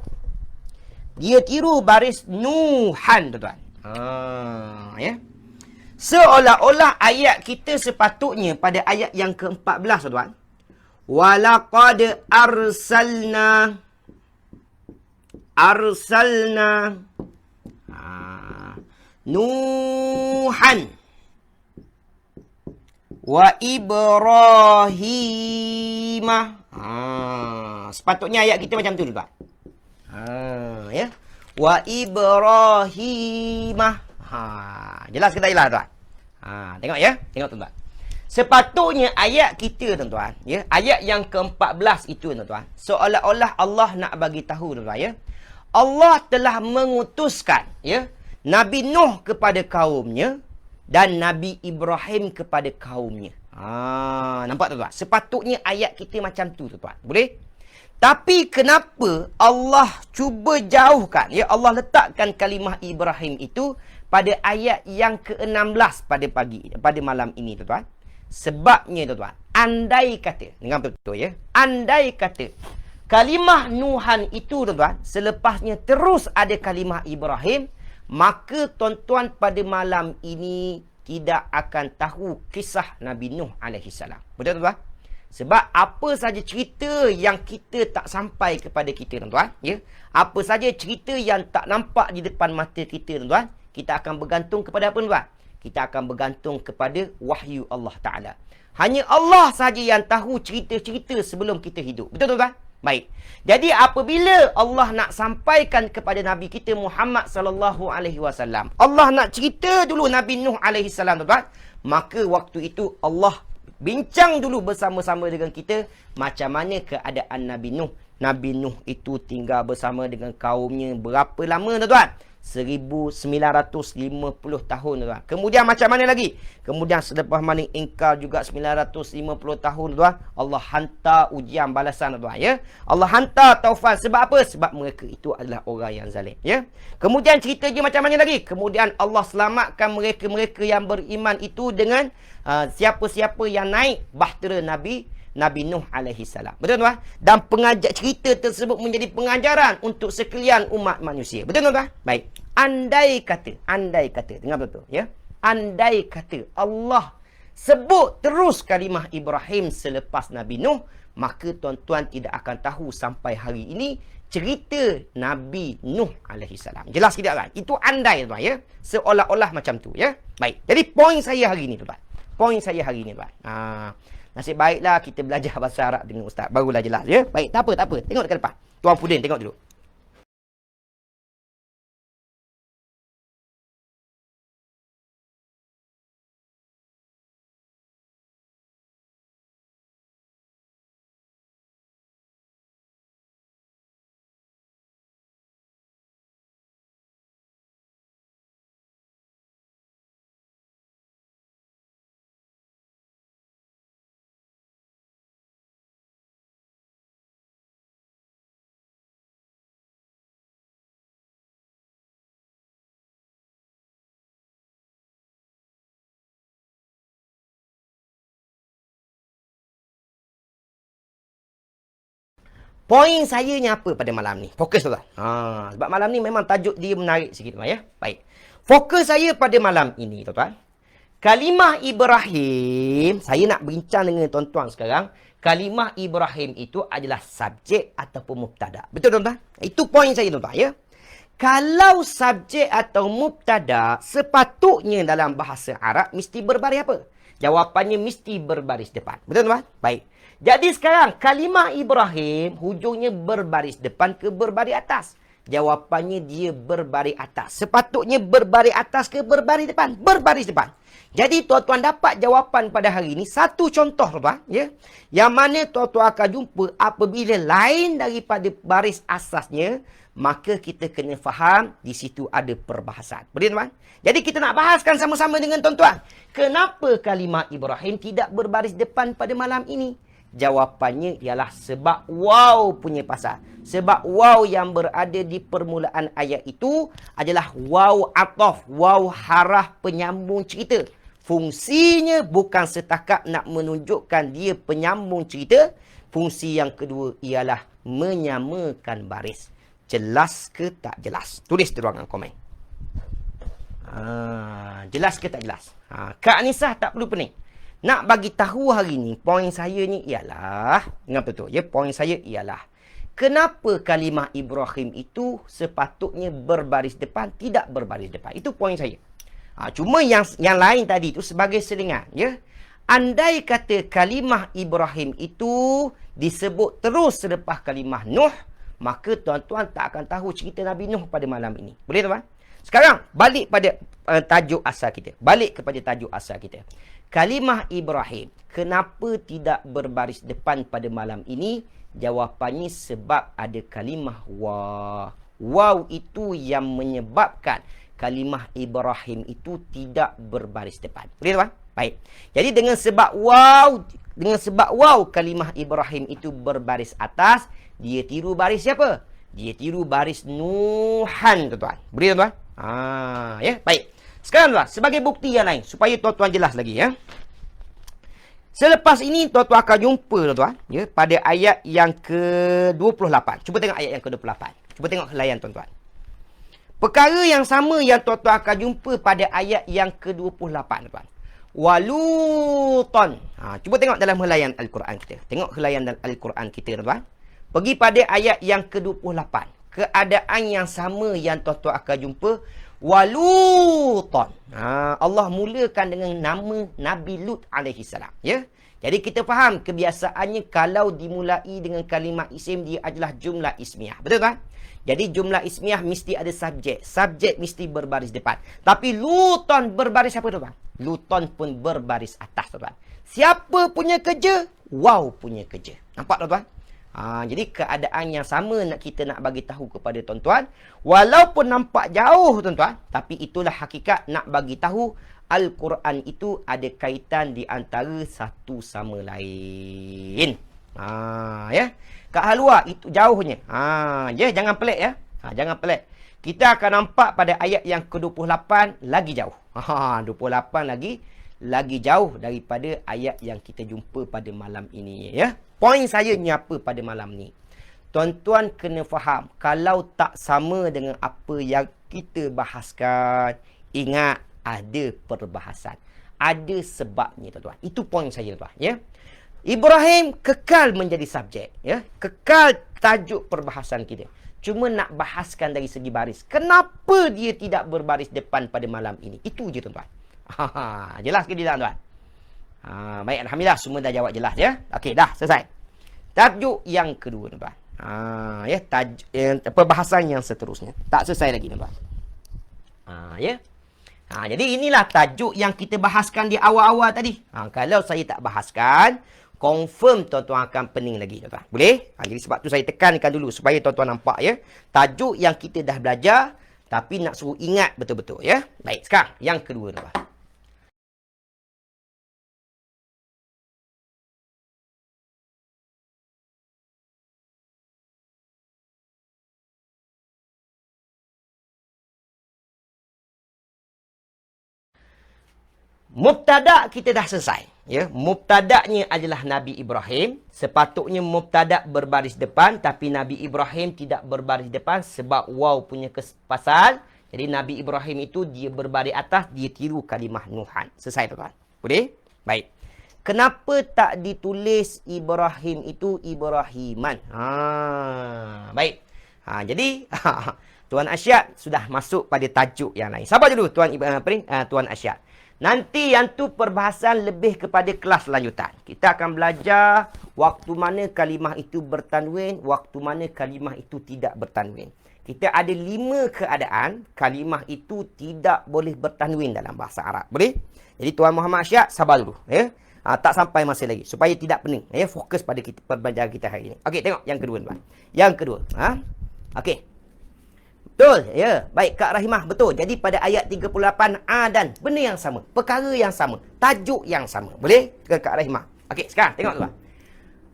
Dia tiru baris Nuhan tuan. Ya. Seolah-olah ayat kita sepatutnya pada ayat yang ke-14 tuan. Walaqad arsalna Nuhan wa Ibrahimah. Sepatutnya ayat kita macam tu tuan. Ya. Wa Ibrahimah. Jelas ke tak jelas tuan? Tengok ya. Tengok tuan. Sepatutnya ayat kita tuan-tuan, ya, ayat yang ke-14 itu tuan-tuan, seolah-olah Allah nak bagi tahu tuan-tuan ya. Allah telah mengutuskan ya Nabi Nuh kepada kaumnya dan Nabi Ibrahim kepada kaumnya. Nampak tuan-tuan? Sepatutnya ayat kita macam tu tuan-tuan. Boleh? Tapi kenapa Allah cuba jauhkan? Ya, Allah letakkan kalimah Ibrahim itu pada ayat yang ke-16 pada malam ini tuan-tuan. Sebabnya tuan-tuan, andai kata, dengar betul ya, andai kata kalimah Nuhan itu tuan-tuan, selepasnya terus ada kalimah Ibrahim, maka tuan-tuan pada malam ini tidak akan tahu kisah Nabi Nuh alaihi salam. Betul tuan-tuan? Sebab apa saja cerita yang kita tak sampai kepada kita tuan-tuan, ya, apa saja cerita yang tak nampak di depan mata kita tuan-tuan, kita akan bergantung kepada apa tuan? Kita akan bergantung kepada wahyu Allah Ta'ala. Hanya Allah saja yang tahu cerita-cerita sebelum kita hidup. Betul tuan-tuan? Baik. Jadi apabila Allah nak sampaikan kepada Nabi kita Muhammad sallallahu alaihi wasallam, Allah nak cerita dulu Nabi Nuh alaihi salam tuan-tuan, maka waktu itu Allah bincang dulu bersama-sama dengan kita macam mana keadaan Nabi Nuh. Nabi Nuh itu tinggal bersama dengan kaumnya berapa lama tuan-tuan? 1950 tahun tuan. Kemudian macam mana lagi? Kemudian selepas mana ingkar juga 950 tahun tuan, Allah hantar ujian balasan tuan ya. Allah hantar taufan. Sebab apa? Sebab mereka itu adalah orang yang zalim ya. Kemudian cerita je macam mana lagi? Kemudian Allah selamatkan mereka-mereka yang beriman itu dengan siapa-siapa yang naik bahtera Nabi Nuh alaihi salam. Betul tuan? Dan pengajar cerita tersebut menjadi pengajaran untuk sekalian umat manusia. Betul tuan? Baik. Andai kata, dengar betul ya. Andai kata Allah sebut terus kalimah Ibrahim selepas Nabi Nuh, maka tuan-tuan tidak akan tahu sampai hari ini cerita Nabi Nuh alaihi salam. Jelas tidak kan? Itu andai tuan ya. Seolah-olah macam tu ya. Baik. Jadi poin saya hari ini tuan. Nasib baiklah kita belajar bahasa Arab dengan ustaz. Barulah jelas ya. Baik, tak apa. Tengok dekat depan. Tuan Pudin tengok dulu. Poin sayanya apa pada malam ni? Fokus tuan. Sebab malam ni memang tajuk dia menarik sikit tuan ya. Baik. Fokus saya pada malam ini tuan. Kalimah Ibrahim, saya nak bincang dengan tuan-tuan sekarang. Kalimah Ibrahim itu adalah subjek ataupun mubtada. Betul tuan-tuan? Itu poin saya tuan-tuan ya. Kalau subjek atau mubtada, sepatutnya dalam bahasa Arab mesti berbaris apa? Jawapannya mesti berbaris depan. Betul tuan? Baik. Jadi sekarang kalimah Ibrahim hujungnya berbaris depan ke berbaris atas? Jawapannya dia berbaris atas. Sepatutnya berbaris atas ke berbaris depan? Berbaris depan. Jadi tuan-tuan dapat jawapan pada hari ini satu contoh tuan ya. Yang mana tuan-tuan akan jumpa apabila lain daripada baris asasnya, maka kita kena faham di situ ada perbahasan. Boleh tuan? Jadi kita nak bahaskan sama-sama dengan tuan-tuan. Kenapa kalimah Ibrahim tidak berbaris depan pada malam ini? Jawapannya ialah sebab waw punya pasal. Sebab waw yang berada di permulaan ayat itu adalah waw ataf, waw harah penyambung cerita. Fungsinya bukan setakat nak menunjukkan dia penyambung cerita. Fungsi yang kedua ialah menyamakan baris. Jelas ke tak jelas? Tulis di ruangan komen. Jelas ke tak jelas? Kak Anisah tak perlu pening. Nak bagi tahu hari ni, poin saya ni ialah, ingat betul ya, poin saya ialah, kenapa kalimah Ibrahim itu sepatutnya berbaris depan, tidak berbaris depan. Itu poin saya. Cuma yang lain tadi itu sebagai selingan ya. Andai kata kalimah Ibrahim itu disebut terus selepas kalimah Nuh, maka tuan-tuan tak akan tahu cerita Nabi Nuh pada malam ini. Boleh tuan? Sekarang balik pada tajuk asal kita. Balik kepada tajuk asal kita. Kalimah Ibrahim, kenapa tidak berbaris depan pada malam ini? Jawapannya sebab ada kalimah waw. Waw itu yang menyebabkan kalimah Ibrahim itu tidak berbaris depan. Boleh tuan? Baik. Jadi dengan sebab waw kalimah Ibrahim itu berbaris atas, dia tiru baris siapa? Dia tiru baris Nuhan tuan-tuan. Boleh tuan? Ya, baik. Sekarang tuan, sebagai bukti yang lain supaya tuan-tuan jelas lagi ya. Selepas ini tuan-tuan akan jumpa tuan-tuan ya pada ayat yang ke-28. Cuba tengok ayat yang ke-28. Cuba tengok helaian tuan-tuan. Perkara yang sama yang tuan-tuan akan jumpa pada ayat yang ke-28 tuan. Waluton. Cuba tengok dalam helaian Al-Quran kita. Tengok helaian dalam Al-Quran kita tuan-tuan. Pergi pada ayat yang ke-28. Keadaan yang sama yang tuan-tuan akan jumpa. Waluton. Allah mulakan dengan nama Nabi Lut alaihissalam. Ya? Jadi kita faham kebiasaannya kalau dimulai dengan kalimah isim dia adalah jumlah ismiyah. Betul tak? Jadi jumlah ismiyah mesti ada subjek. Subjek mesti berbaris depan. Tapi Luton berbaris apa tuan? Luton pun berbaris atas tuan. Siapa punya kerja? Wow punya kerja. Nampak tuan? Jadi keadaan yang sama kita nak bagi tahu kepada tuan-tuan. Walaupun nampak jauh tuan-tuan, tapi itulah hakikat nak bagi tahu Al-Quran itu ada kaitan di antara satu sama lain. Ya. Kak Halwa itu jauhnya. Jangan pelik ya. Jangan pelik. Kita akan nampak pada ayat yang ke-28 lagi jauh. 28 lagi jauh daripada ayat yang kita jumpa pada malam ini ya. Poin saya ni apa pada malam ni? Tuan-tuan kena faham, kalau tak sama dengan apa yang kita bahaskan, ingat ada perbahasan. Ada sebabnya tuan-tuan. Itu poin saya tuan-tuan ya. Ibrahim kekal menjadi subjek ya. Kekal tajuk perbahasan kita. Cuma nak bahaskan dari segi baris. Kenapa dia tidak berbaris depan pada malam ini? Itu je tuan-tuan. Jelas ke tidak tuan? Baik, alhamdulillah semua dah jawab jelas ya. Okey, dah selesai. Tajuk yang kedua tuan-tuan. Ya, perbahasan yang seterusnya. Tak selesai lagi tuan-tuan. Ya. Jadi inilah tajuk yang kita bahaskan di awal-awal tadi. Kalau saya tak bahaskan, confirm tuan-tuan akan pening lagi tuan-tuan. Boleh? Jadi sebab tu saya tekankan dulu supaya tuan-tuan nampak ya. Tajuk yang kita dah belajar tapi nak suruh ingat betul-betul ya. Baik, sekarang yang kedua tuan-tuan. Mubtada' kita dah selesai. Ya, mubtada'nya adalah Nabi Ibrahim. Sepatutnya mubtada' berbaris depan, tapi Nabi Ibrahim tidak berbaris depan sebab waw punya pasal. Jadi Nabi Ibrahim itu dia berbaris atas, dia tiru kalimah Nuhan. Selesai tuan-tuan. Boleh? Baik. Kenapa tak ditulis Ibrahim itu Ibrahiman? Baik. Jadi Tuan Asyad sudah masuk pada tajuk yang lain. Sabar dulu Tuan Asyad. Nanti yang tu perbahasan lebih kepada kelas lanjutan. Kita akan belajar waktu mana kalimah itu bertanwin, waktu mana kalimah itu tidak bertanwin. Kita ada 5 keadaan kalimah itu tidak boleh bertanwin dalam bahasa Arab. Boleh? Jadi Tuan Muhammad Asyad sabar dulu. Ya? Tak sampai masa lagi. Supaya tidak pening. Ya? Fokus pada perbincangan kita hari ini. Okey, tengok yang kedua tuan. Yang kedua. Okey. Betul, ya. Baik, Kak Rahimah, betul. Jadi pada ayat 38A dan benda yang sama, perkara yang sama, tajuk yang sama. Boleh ke Kak Rahimah? Okey, sekarang tengok tuan.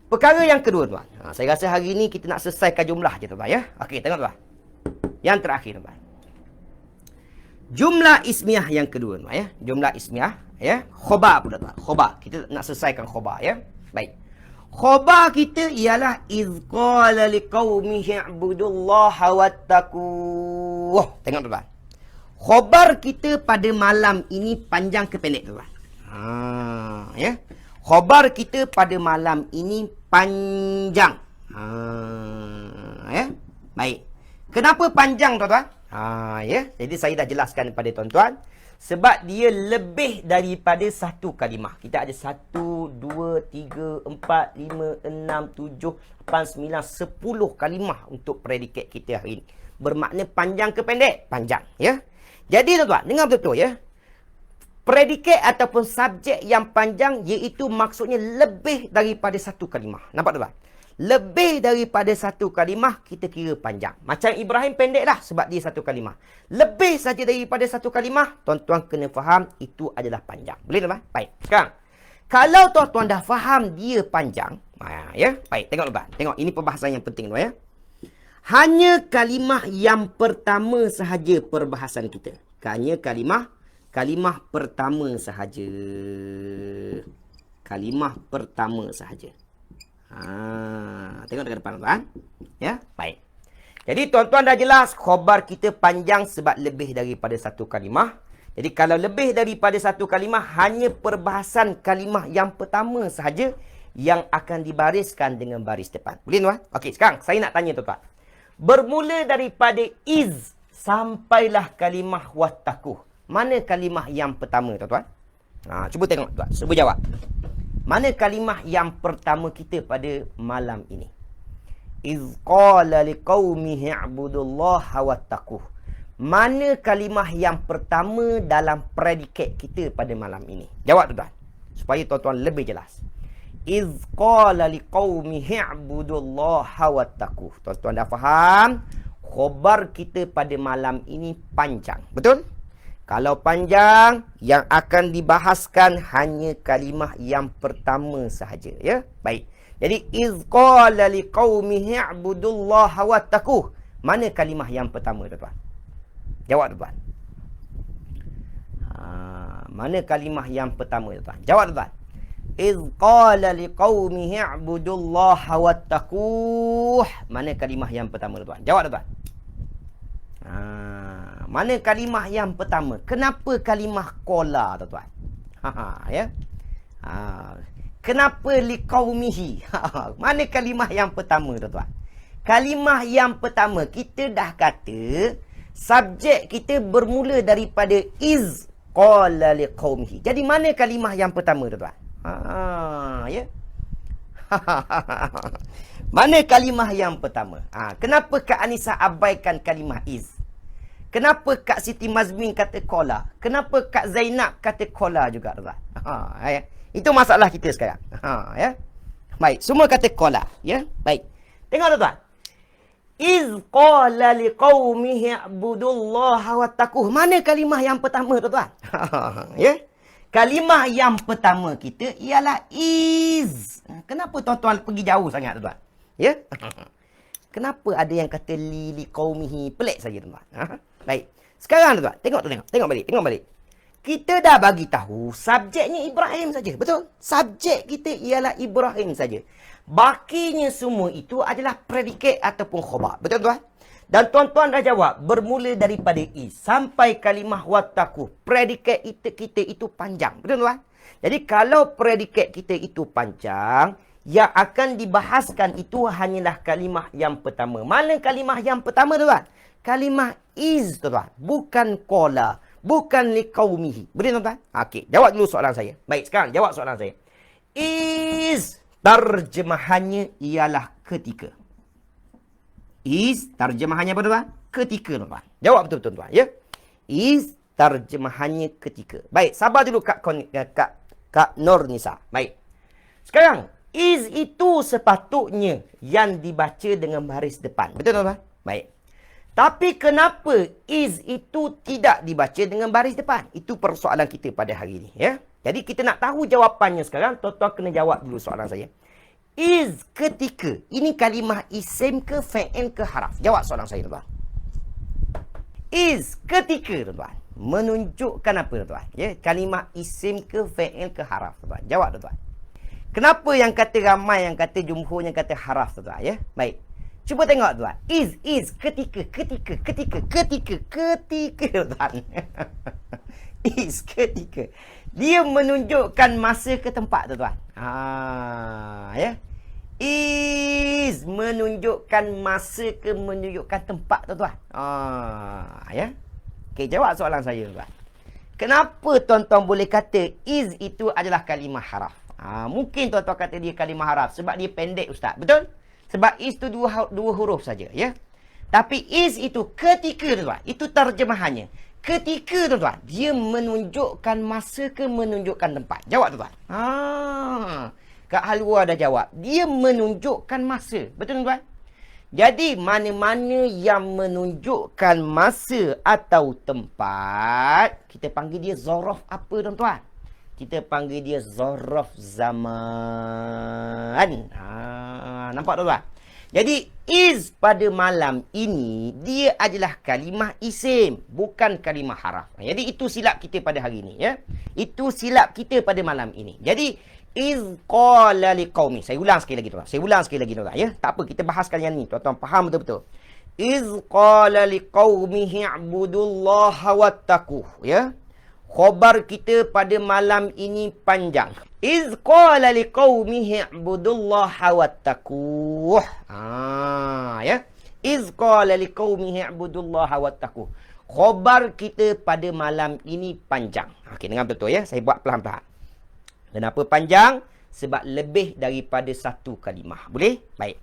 Perkara yang kedua tuan. Saya rasa hari ini kita nak selesaikan jumlah je tuan ya. Okey, tengok tuan. Yang terakhir tuan. Jumlah ismiyah yang kedua tuan ya. Jumlah ismiyah ya. Khobar pula tuan. Khobar. Kita nak selesaikan khobar ya. Baik. Khobar kita ialah iz qala liqaumihi ibudullaha wattaqu. Tengok tuan. Khobar kita pada malam ini panjang ke pendek tuan? Ya. Khobar kita pada malam ini panjang. Ya. Baik. Kenapa panjang tuan-tuan? Ya. Jadi saya dah jelaskan kepada tuan-tuan. Sebab dia lebih daripada satu kalimah. Kita ada 1, 2, 3, 4, 5, 6, 7, 8, 9, 10 kalimah untuk predikat kita hari ini. Bermakna panjang ke pendek? Panjang. Ya. Jadi tuan-tuan, dengar betul-betul ya. Predikat ataupun subjek yang panjang iaitu maksudnya lebih daripada satu kalimah. Nampak tuan-tuan? Lebih daripada satu kalimah kita kira panjang. Macam Ibrahim pendek dah sebab dia satu kalimah. Lebih saja daripada satu kalimah, tuan-tuan kena faham itu adalah panjang. Boleh tuan-tuan? Baik. Sekarang, kalau tuan-tuan dah faham dia panjang, ya. Baik, tengok tuan-tuan. Tengok ini perbahasan yang penting tuan ya. Hanya kalimah yang pertama sahaja perbahasan kita. Hanya kalimah pertama sahaja. Kalimah pertama sahaja. Tengok dekat depan tuan. Ya, baik. Jadi tuan-tuan dah jelas khobar kita panjang sebab lebih daripada satu kalimah. Jadi kalau lebih daripada satu kalimah, hanya perbahasan kalimah yang pertama sahaja yang akan dibariskan dengan baris depan. Boleh tuan? Okey, sekarang saya nak tanya tuan-tuan. Bermula daripada iz sampailah kalimah wattaquh. Mana kalimah yang pertama tuan-tuan? Cuba tengok tuan. Cuba jawab. Mana kalimah yang pertama kita pada malam ini? Iz qala liqaumihi ibudullaha wattaquh. Mana kalimah yang pertama dalam predikat kita pada malam ini? Jawab tuan-tuan. Supaya tuan-tuan lebih jelas. Iz qala liqaumihi ibudullaha wattaquh. Tuan-tuan dah faham? Khobar kita pada malam ini panjang. Betul? Kalau panjang, yang akan dibahaskan hanya kalimah yang pertama sahaja. Ya? Baik. Jadi, iz qala liqaumihi ibudullaha wattaquh. Mana kalimah yang pertama, tuan-tuan? Jawab, tuan-tuan. Mana kalimah yang pertama, tuan-tuan? Jawab, tuan-tuan. Iz qala liqaumihi ibudullaha wattaquh. Mana kalimah yang pertama, tuan-tuan? Jawab, tuan-tuan. Mana kalimah yang pertama? Kenapa kalimah qala, tuan-tuan? Ya. Kenapa liqaumihi? Mana kalimah yang pertama, tuan-tuan? Kalimah yang pertama, kita dah kata subjek kita bermula daripada iz qala liqaumihi. Jadi mana kalimah yang pertama, tuan-tuan? Ya. Mana kalimah yang pertama? Kenapa Kak Anissa abaikan kalimah iz? Kenapa Kak Siti Mazmin kata qala? Kenapa Kak Zainab kata qala juga, tuan-tuan? Ya. Itu masalah kita sekarang. Ya. Baik, semua kata qala, ya. Baik. Tengok, tuan-tuan. Iz qala liqaumihi ibudullaha wattaquh. Mana kalimah yang pertama, tuan-tuan? Ya. Kalimah yang pertama kita ialah iz. Kenapa tuan-tuan pergi jauh sangat, tuan-tuan? Ya. Kenapa ada yang kata liqaumihi? Pelik saja, tuan-tuan. Baik. Sekarang, tuan-tuan, tengok balik. Kita dah bagi tahu subjeknya Ibrahim saja. Betul? Subjek kita ialah Ibrahim saja. Bakinya semua itu adalah predikat ataupun khabar. Betul tuan? Dan tuan-tuan dah jawab. Bermula daripada is sampai kalimah wattaku. Predikat kita itu panjang. Betul tuan? Jadi kalau predikat kita itu panjang, yang akan dibahaskan itu hanyalah kalimah yang pertama. Mana kalimah yang pertama tuan? Kalimah is tuan. Bukan qala. Bukan liqaumihi. Boleh tuan-tuan? Okey, jawab dulu soalan saya. Baik, sekarang jawab soalan saya. Is terjemahannya ialah ketika. Is terjemahannya apa tuan? Ketika tuan. Jawab betul-betul tuan ya. Is terjemahannya ketika. Baik, sabar dulu Kak Nur Nisa. Baik. Sekarang is itu sepatutnya yang dibaca dengan baris depan. Betul tuan? Baik. Tapi kenapa is itu tidak dibaca dengan baris depan? Itu persoalan kita pada hari ini. Ya. Jadi kita nak tahu jawapannya sekarang. Tuan-tuan kena jawab dulu soalan saya. Is ketika. Ini kalimah isim ke fa'il ke haraf? Jawab soalan saya tuan. Is ketika tuan. Menunjukkan apa tuan? Ya. Kalimah isim ke fa'il ke haraf tuan. Jawab tuan. Kenapa yang kata ramai, yang kata jumhur, yang kata haraf tuan? Ya. Baik. Cuba tengok tuan. Is ketika tuan. Is ketika. Dia menunjukkan masa ke tempat tuan. Ya. Is menunjukkan masa ke menunjukkan tempat tuan. Ya. Okey, jawab soalan saya tuan. Kenapa tuan-tuan boleh kata is itu adalah kalimah haraf? Mungkin tuan-tuan kata dia kalimah haraf sebab dia pendek ustaz. Betul? Sebab is itu dua huruf saja, ya. Tapi is itu ketika tuan. Itu terjemahannya. Ketika tuan. Dia menunjukkan masa ke menunjukkan tempat. Jawab tuan. Kak Halwa dah jawab. Dia menunjukkan masa. Betul tuan? Jadi mana-mana yang menunjukkan masa atau tempat, kita panggil dia zaraf apa tuan-tuan? Kita panggil dia zaraf zaman. Nampak tuan-tuan? Jadi is pada malam ini dia adalah kalimah isim, bukan kalimah haraf. Jadi itu silap kita pada hari ini ya. Itu silap kita pada malam ini. Jadi iz qala liqaumi. Saya ulang sekali lagi tuan. Ya. Tak apa, kita bahaskan yang ni. Tuan-tuan faham betul-betul. Iz qala liqaumihi i'budullaha wattaquh, ya. Khabar kita pada malam ini panjang. Iz qala liqaumihi i'budullaha wattaquh. Ya. Iz qala liqaumihi i'budullaha wattaquh. Khabar kita pada malam ini panjang. Okey, dengar betul ya. Saya buat pelan-pelan. Kenapa panjang? Sebab lebih daripada satu kalimah. Boleh? Baik.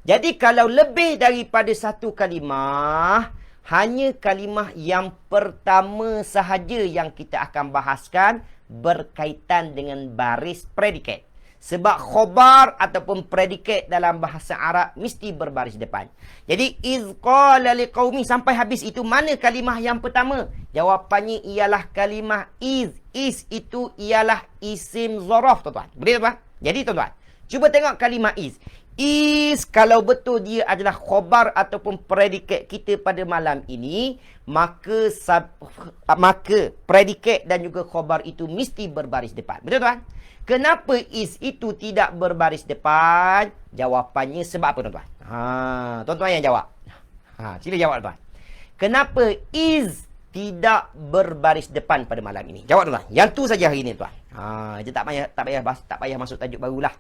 Jadi kalau lebih daripada satu kalimah, hanya kalimah yang pertama sahaja yang kita akan bahaskan berkaitan dengan baris predikat. Sebab khobar ataupun predikat dalam bahasa Arab mesti berbaris depan. Jadi iz qala liqaumi sampai habis itu mana kalimah yang pertama? Jawapannya ialah kalimah iz. Is itu ialah isim zaraf tuan-tuan. Boleh tuan? Jadi tuan-tuan, cuba tengok kalimah is. Is kalau betul dia adalah khobar ataupun predikat kita pada malam ini, maka predikat dan juga khobar itu mesti berbaris depan. Betul tuan? Kenapa is itu tidak berbaris depan? Jawapannya sebab apa tuan-tuan? Tuan-tuan yang jawab. Sila jawab tuan. Kenapa is tidak berbaris depan pada malam ini? Jawab tuan. Yang tu saja hari ini tuan. Dia tak payah masuk tajuk barulah.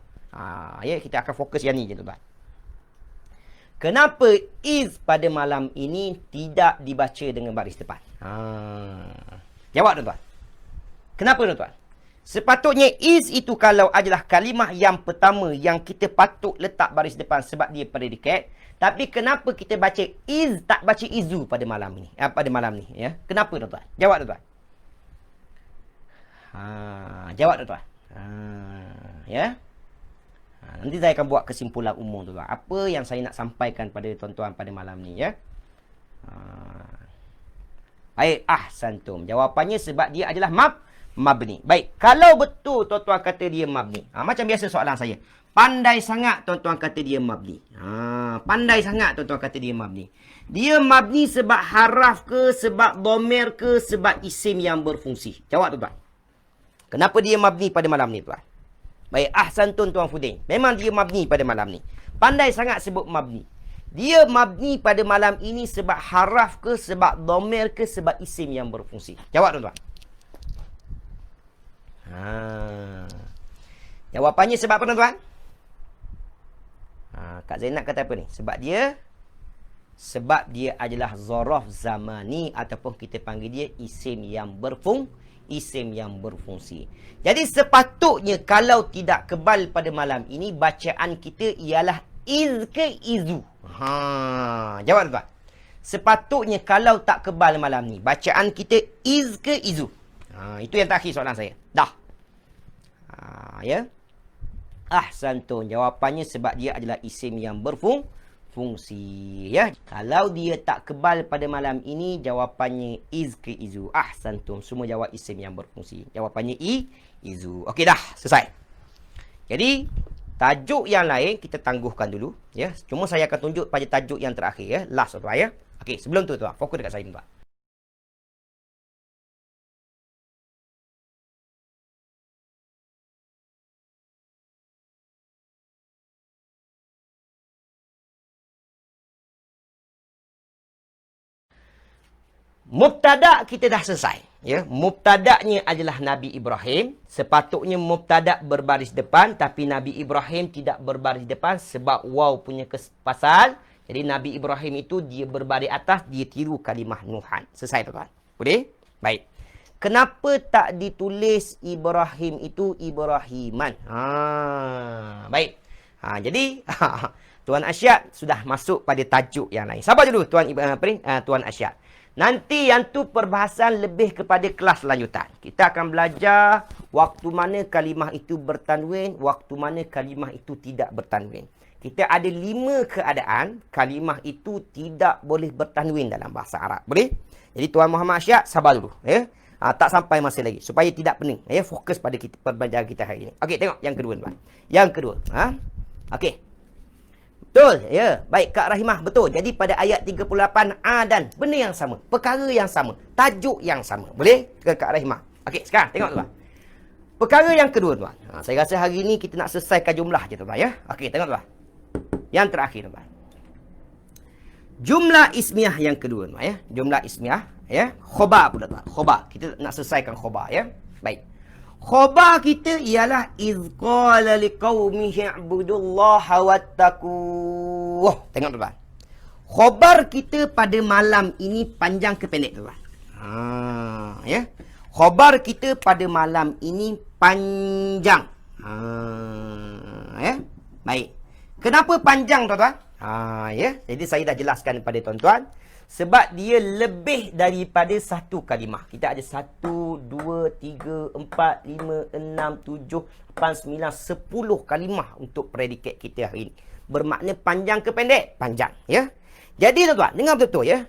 Ya, kita akan fokus yang ni je tuan. Kenapa is pada malam ini tidak dibaca dengan baris depan? Jawab tuan. Kenapa tuan? Sepatutnya is itu kalau adalah kalimah yang pertama yang kita patut letak baris depan sebab dia predikat. Tapi kenapa kita baca is, tak baca izu pada malam ni? Pada malam ni, ya. Kenapa tuan-tuan? Jawab tuan-tuan. Jawab tuan-tuan. Ya. Nanti saya akan buat kesimpulan umum tuan-tuan. Apa yang saya nak sampaikan pada tuan-tuan pada malam ni, ya. Baik, ahsantum. Jawapannya sebab dia adalah mabni. Baik, kalau betul tuan-tuan kata dia mabni. Macam biasa soalan saya. Pandai sangat tuan-tuan kata dia mabni. Pandai sangat tuan-tuan kata dia mabni. Dia mabni sebab haraf ke, sebab domer ke, sebab isim yang berfungsi? Jawab tuan-tuan. Kenapa dia mabni pada malam ni tuan? Baik, ahsantun Tuan Fudin. Memang dia mabni pada malam ni. Pandai sangat sebut mabni. Dia mabni pada malam ini sebab haraf ke, sebab domer ke, sebab isim yang berfungsi? Jawab tuan-tuan. Jawapannya sebab apa tuan-tuan? Kak Zainab kata apa ni? Sebab dia adalah zaraf zamani, ataupun kita panggil dia isim yang berfungsi. Jadi sepatutnya kalau tidak kebal pada malam ini, bacaan kita ialah iz ke izu? Jawab tuan. Sepatutnya kalau tak kebal malam ni, bacaan kita iz ke izu? Itu yang terakhir soalan saya. Dah. Ya. Ahsantun. Jawapannya sebab dia adalah isim yang berfungsi. Ya. Kalau dia tak kebal pada malam ini, jawapannya iz ke izu? Ahsantun. Semua jawab isim yang berfungsi. Jawapannya izu. Okey dah. Selesai. Jadi tajuk yang lain kita tangguhkan dulu, ya. Cuma saya akan tunjuk pada tajuk yang terakhir, ya. Last tuan, ya. Okey, sebelum tu tuan, fokus dekat saya tuan. Mubtada kita dah selesai, ya. Mubtada'nya adalah Nabi Ibrahim. Sepatutnya mubtada' berbaris depan, tapi Nabi Ibrahim tidak berbaris depan sebab waw punya pasal. Jadi Nabi Ibrahim itu dia berbaris atas, dia tiru kalimah Nuhan. Selesai tuan-tuan. Boleh? Baik. Kenapa tak ditulis Ibrahim itu Ibrahiman? Baik. Jadi Tuan Asyad sudah masuk pada tajuk yang lain. Sabar dulu Tuan Asyad. Nanti yang tu perbahasan lebih kepada kelas lanjutan. Kita akan belajar waktu mana kalimah itu bertanwin, waktu mana kalimah itu tidak bertanwin. Kita ada 5 keadaan kalimah itu tidak boleh bertanwin dalam bahasa Arab. Boleh? Jadi Tuan Muhammad Asyad, sabar dulu. Ya? Tak sampai masa lagi. Supaya tidak pening. Ya? Fokus pada perbincangan kita hari ini. Okey, tengok yang kedua tuan. Yang kedua. Okey. Betul, ya. Baik, Kak Rahimah, betul. Jadi pada ayat 38A dan benda yang sama, perkara yang sama, tajuk yang sama. Boleh ke Kak Rahimah? Okey, sekarang tengok tuan. Perkara yang kedua tuan. Saya rasa hari ni kita nak selesaikan jumlah je tuan, ya. Okey, tengok tuan. Yang terakhir tuan. Jumlah ismiah yang kedua tuan, ya. Jumlah ismiah, ya. Khobar pula tuan. Khobar. Kita nak selesaikan khobar, ya. Baik. Khobar kita ialah iz qala liqaumihi ibudullaha wattaqu. Tengok tuan. Khobar kita pada malam ini panjang ke pendek tuan? Ya. Khobar kita pada malam ini panjang. Ya. Baik. Kenapa panjang tuan-tuan? Ya. Jadi saya dah jelaskan kepada tuan-tuan. Sebab dia lebih daripada satu kalimah. Kita ada 1, 2, 3, 4, 5, 6, 7, 8, 9, 10 kalimah untuk predikat kita hari ini. Bermakna panjang ke pendek? Panjang. Ya. Jadi tuan-tuan, dengar betul-betul ya.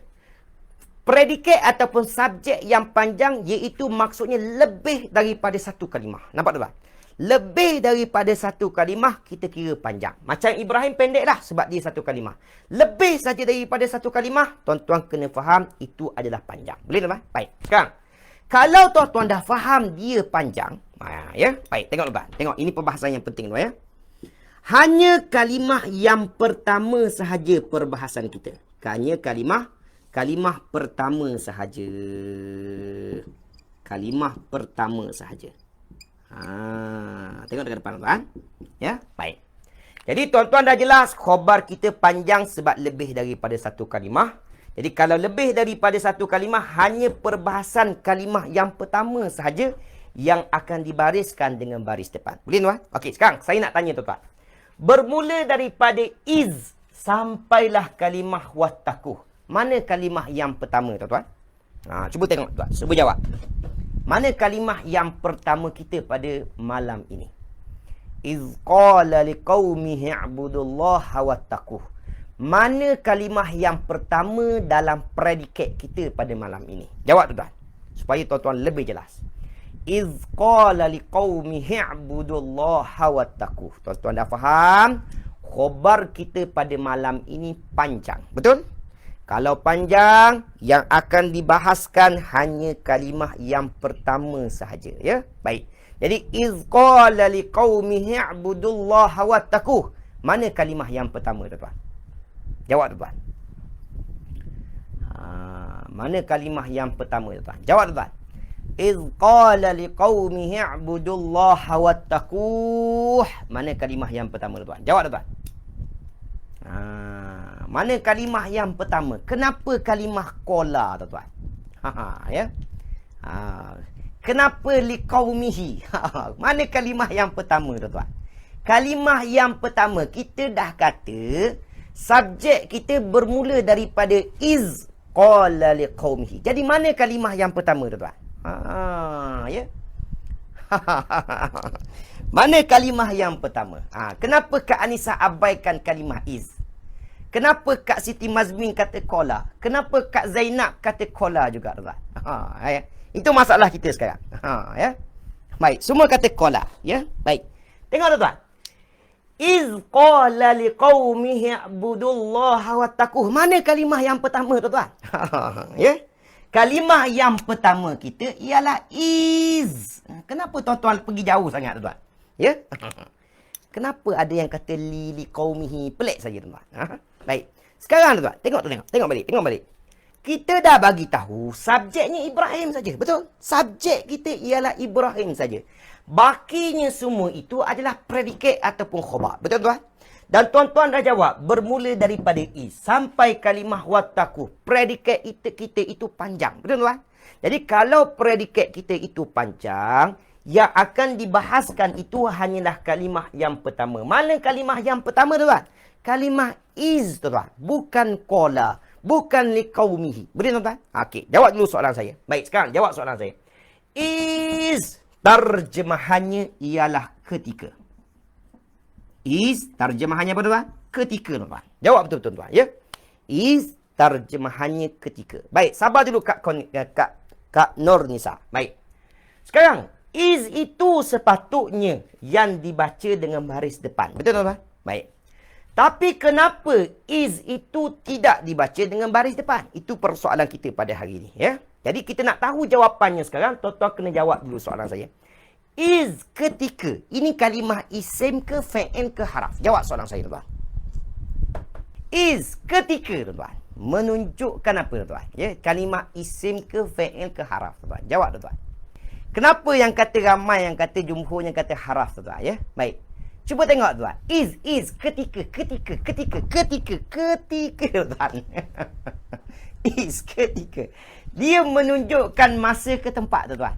Predikat ataupun subjek yang panjang iaitu maksudnya lebih daripada satu kalimah. Nampak tuan-tuan? Lebih daripada satu kalimah kita kira panjang. Macam Ibrahim pendek dah sebab dia satu kalimah. Lebih saja daripada satu kalimah, tuan-tuan kena faham itu adalah panjang. Boleh tuan-tuan? Baik. Sekarang, kalau tuan-tuan dah faham dia panjang, ya. Baik, tengok tuan. Tengok ini perbahasan yang penting tuan ya. Hanya kalimah yang pertama sahaja perbahasan kita. Hanya kalimah pertama sahaja. Kalimah pertama sahaja. Tengok dekat depan tuan. Ya, baik. Jadi tuan-tuan dah jelas khobar kita panjang sebab lebih daripada satu kalimah. Jadi kalau lebih daripada satu kalimah, hanya perbahasan kalimah yang pertama sahaja yang akan dibariskan dengan baris depan. Boleh tuan? Okey, sekarang saya nak tanya tuan-tuan. Bermula daripada iz sampailah kalimah wattaqu. Mana kalimah yang pertama tuan-tuan? Cuba tengok tuan. Cuba jawab. Mana kalimah yang pertama kita pada malam ini? Iz qala liqaumihi ibudullaha wattaqu. Mana kalimah yang pertama dalam predikat kita pada malam ini? Jawab tuan-tuan. Supaya tuan-tuan lebih jelas. Iz qala liqaumihi ibudullaha wattaqu. Tuan-tuan dah faham? Khobar kita pada malam ini panjang. Betul? Kalau panjang, yang akan dibahaskan hanya kalimah yang pertama sahaja. Ya, baik. Jadi, iz qala liqaumihi i'budullaha wattaquh. Mana kalimah yang pertama, tuan-tuan? Jawab, tuan-tuan. Mana kalimah yang pertama, tuan-tuan? Jawab, tuan-tuan. Iz qala liqaumihi i'budullaha wattaquh. Mana kalimah yang pertama, tuan-tuan? Jawab, tuan-tuan. Mana kalimah yang pertama? Kenapa kalimah qala, tuan-tuan? Ya. Kenapa liqaumihi? Mana kalimah yang pertama, tuan-tuan? Kalimah yang pertama, kita dah kata subjek kita bermula daripada iz qala liqaumihi. Jadi mana kalimah yang pertama, tuan-tuan? Ya. Mana kalimah yang pertama? Kenapa Kak Anissa abaikan kalimah iz? Kenapa Kak Siti Mazmin kata qala? Kenapa Kak Zainab kata qala juga, tuan-tuan? Ya. Itu masalah kita sekarang. Ya. Baik, semua kata qala, ya. Baik. Tengok, tuan-tuan. Iz qala liqaumihi i'budullaha wattaquh. Mana kalimah yang pertama, tuan-tuan? Ya. Kalimah yang pertama kita ialah iz. Kenapa tuan-tuan pergi jauh sangat, tuan-tuan? Ya. Kenapa ada yang kata liqaumihi? Pelik saja, tuan-tuan. Baik. Sekarang, tuan-tuan, tengok balik. Kita dah bagi tahu subjeknya Ibrahim saja. Betul? Subjek kita ialah Ibrahim saja. Bakinya semua itu adalah predikat ataupun khabar. Betul, tuan? Dan tuan-tuan dah jawab. Bermula daripada is sampai kalimah wattaquh. Predikat kita itu panjang. Betul, tuan? Jadi kalau predikat kita itu panjang, yang akan dibahaskan itu hanyalah kalimah yang pertama. Mana kalimah yang pertama, tuan? Kalimah is, tuan. Bukan qala. Bukan liqaumihi. Boleh, tuan-tuan? Okey, jawab dulu soalan saya. Baik, sekarang jawab soalan saya. Is terjemahannya ialah ketika. Is terjemahannya apa, tuan? Ketika, tuan. Jawab betul, tuan-tuan, ya. Is terjemahannya ketika. Baik, sabar dulu Kak Nur Nisa. Baik. Sekarang, is itu sepatutnya yang dibaca dengan baris depan. Betul, tuan-tuan? Baik. Tapi kenapa is itu tidak dibaca dengan baris depan? Itu persoalan kita pada hari ini, ya. Jadi kita nak tahu jawapannya sekarang, tuan-tuan kena jawab dulu soalan saya. Is ketika, ini kalimah isim ke fa'il ke haraf? Jawab soalan saya, tuan-tuan. Is ketika, tuan-tuan, menunjukkan apa, tuan-tuan? Ya, kalimah isim ke fa'il ke haraf, tuan-tuan? Jawab, tuan-tuan. Kenapa yang kata ramai, yang kata jumhur, yang kata haraf, tuan-tuan? Ya, baik. Cuba tengok, tuan. Is ketika, tuan. Is ketika. Dia menunjukkan masa ke tempat, tuan.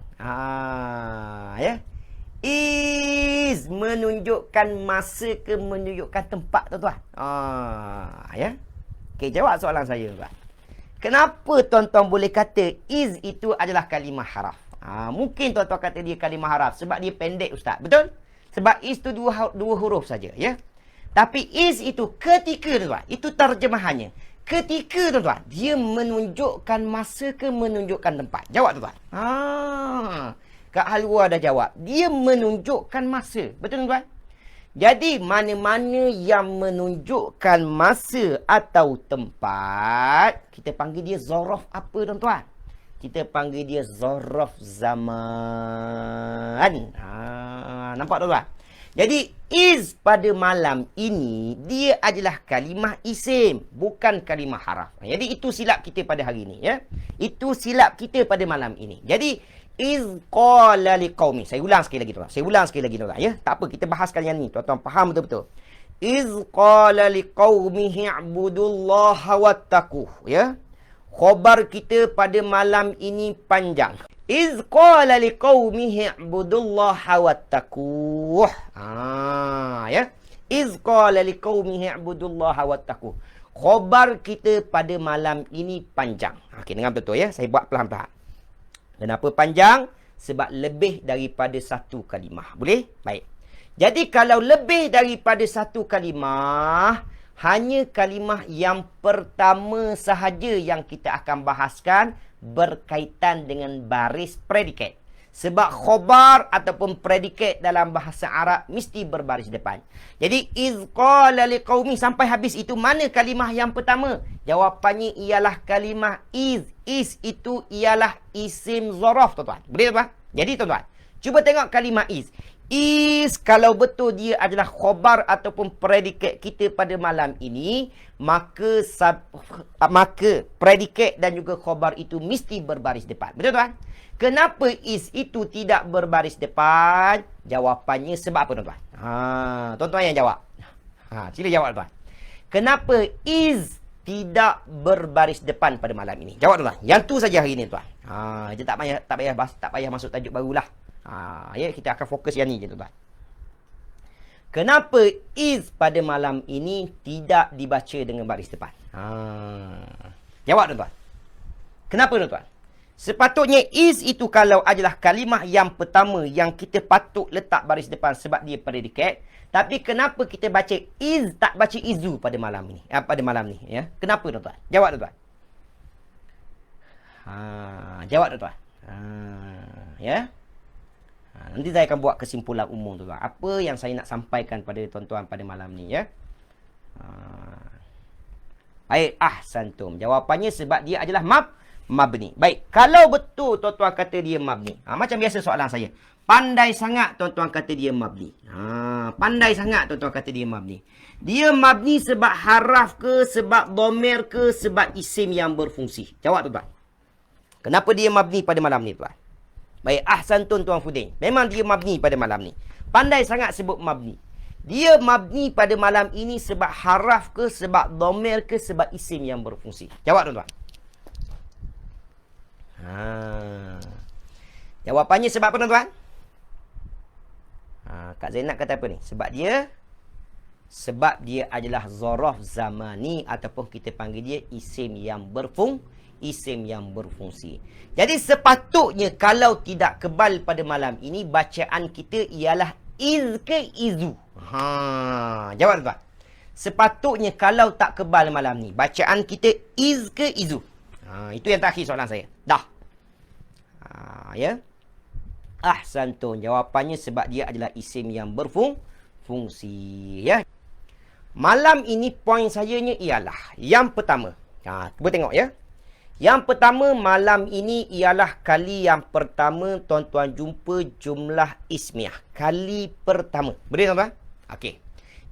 Ya. Is menunjukkan masa ke menunjukkan tempat, tuan. Ya. Okey, jawab soalan saya, tuan. Kenapa tuan-tuan boleh kata is itu adalah kalimah haraf? Mungkin tuan-tuan kata dia kalimah haraf sebab dia pendek, ustaz. Betul? Sebab is itu dua huruf saja, ya. Tapi is itu ketika, tuan. Itu terjemahannya. Ketika, tuan. Dia menunjukkan masa ke menunjukkan tempat. Jawab, tuan. Kak Halwa dah jawab. Dia menunjukkan masa. Betul, tuan? Jadi, mana-mana yang menunjukkan masa atau tempat, kita panggil dia zorof apa, tuan? Kita panggil dia zorof zaman. Nampak, tuan? Jadi, is pada malam ini, dia adalah kalimah isim. Bukan kalimah haraf. Jadi, itu silap kita pada hari ini. Ya? Itu silap kita pada malam ini. Jadi, iz qala liqaumi. Saya ulang sekali lagi, tuan. Tuan. Ya? Tak apa, kita bahaskan yang ni. Tuan-tuan faham betul-betul. Iz qala liqaumihi i'budullaha wattaquh. Ya? Khabar kita pada malam ini panjang. Iz qala liqaumihi i'budullaha wattaquh. Ya. Iz qala liqaumihi i'budullaha wattaquh. Khabar kita pada malam ini panjang. Okey, dengar betul, ya. Saya buat pelan-pelan. Kenapa panjang? Sebab lebih daripada satu kalimah. Boleh? Baik. Jadi kalau lebih daripada satu kalimah, hanya kalimah yang pertama sahaja yang kita akan bahaskan berkaitan dengan baris predikat. Sebab khobar ataupun predikat dalam bahasa Arab mesti berbaris depan. Jadi iz qala liqaumi sampai habis itu mana kalimah yang pertama? Jawapannya ialah kalimah iz. Iz itu ialah isim zaraf, tuan-tuan. Boleh tuan? Jadi tuan-tuan, cuba tengok kalimah iz. Is kalau betul dia adalah khobar ataupun predikat kita pada malam ini, maka predikat dan juga khobar itu mesti berbaris depan. Betul tuan? Kenapa is itu tidak berbaris depan? Jawapannya sebab apa tuan-tuan? Tuan-tuan yang jawab. Sila jawab tuan. Kenapa is tidak berbaris depan pada malam ini? Jawab tuan. Yang tu saja hari ini tuan. Kita tak payah masuk tajuk barulah. Ya, kita akan fokus yang ni je tuan. Kenapa is pada malam ini tidak dibaca dengan baris depan? Jawab tuan. Kenapa tuan? Sepatutnya is itu kalau adalah kalimah yang pertama yang kita patut letak baris depan sebab dia predikat. Tapi kenapa kita baca is tak baca izu pada malam ni? Pada malam ni, ya. Kenapa tuan? Jawab tuan. Jawab tuan. Ya. Nanti saya akan buat kesimpulan umum tuan. Apa yang saya nak sampaikan pada tuan-tuan pada malam ni, ya. Baik, ahsantum. Jawapannya sebab dia adalah mabni. Baik, kalau betul tuan-tuan kata dia mabni. Macam biasa soalan saya. Pandai sangat tuan-tuan kata dia mabni. Pandai sangat tuan-tuan kata dia mabni. Dia mabni sebab haraf ke, sebab dhamir ke, sebab isim yang berfungsi. Jawab tuan-tuan. Kenapa dia mabni pada malam ni tuan? Baik, ahsantun tuan Fudin. Memang dia mabni pada malam ni. Pandai sangat sebut mabni. Dia mabni pada malam ini sebab haraf ke, sebab dhamir ke, sebab isim yang berfungsi. Jawab tuan-tuan. Jawapannya sebab apa tuan-tuan? Kak Zainab kata apa ni? Sebab dia adalah zaraf zamani ataupun kita panggil dia isim yang berfungsi. Jadi sepatutnya kalau tidak kebal pada malam ini, bacaan kita ialah iz ke izu. Jawab tuan. Sepatutnya kalau tak kebal malam ni, bacaan kita iz ke izu. Itu yang terakhir soalan saya. Dah. Ya. Ahsantun. Jawapannya sebab dia adalah isim yang berfungsi. Ya. Malam ini poin saya ialah yang pertama. Cuba tengok ya. Yang pertama malam ini ialah kali yang pertama tuan-tuan jumpa jumlah ismiah. Kali pertama. Boleh tuan-tuan? Okey.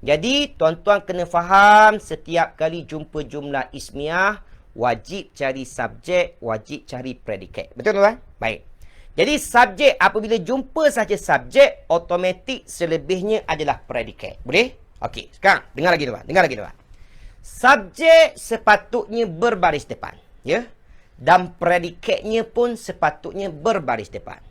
Jadi tuan-tuan kena faham setiap kali jumpa jumlah ismiah, wajib cari subjek, wajib cari predikat. Betul tuan-tuan? Baik. Jadi subjek apabila jumpa saja subjek, automatik selebihnya adalah predikat. Boleh? Okey. Sekarang dengar lagi tuan-tuan. Subjek sepatutnya berbaris depan. Ya. Dan predikatnya pun sepatutnya berbaris depan.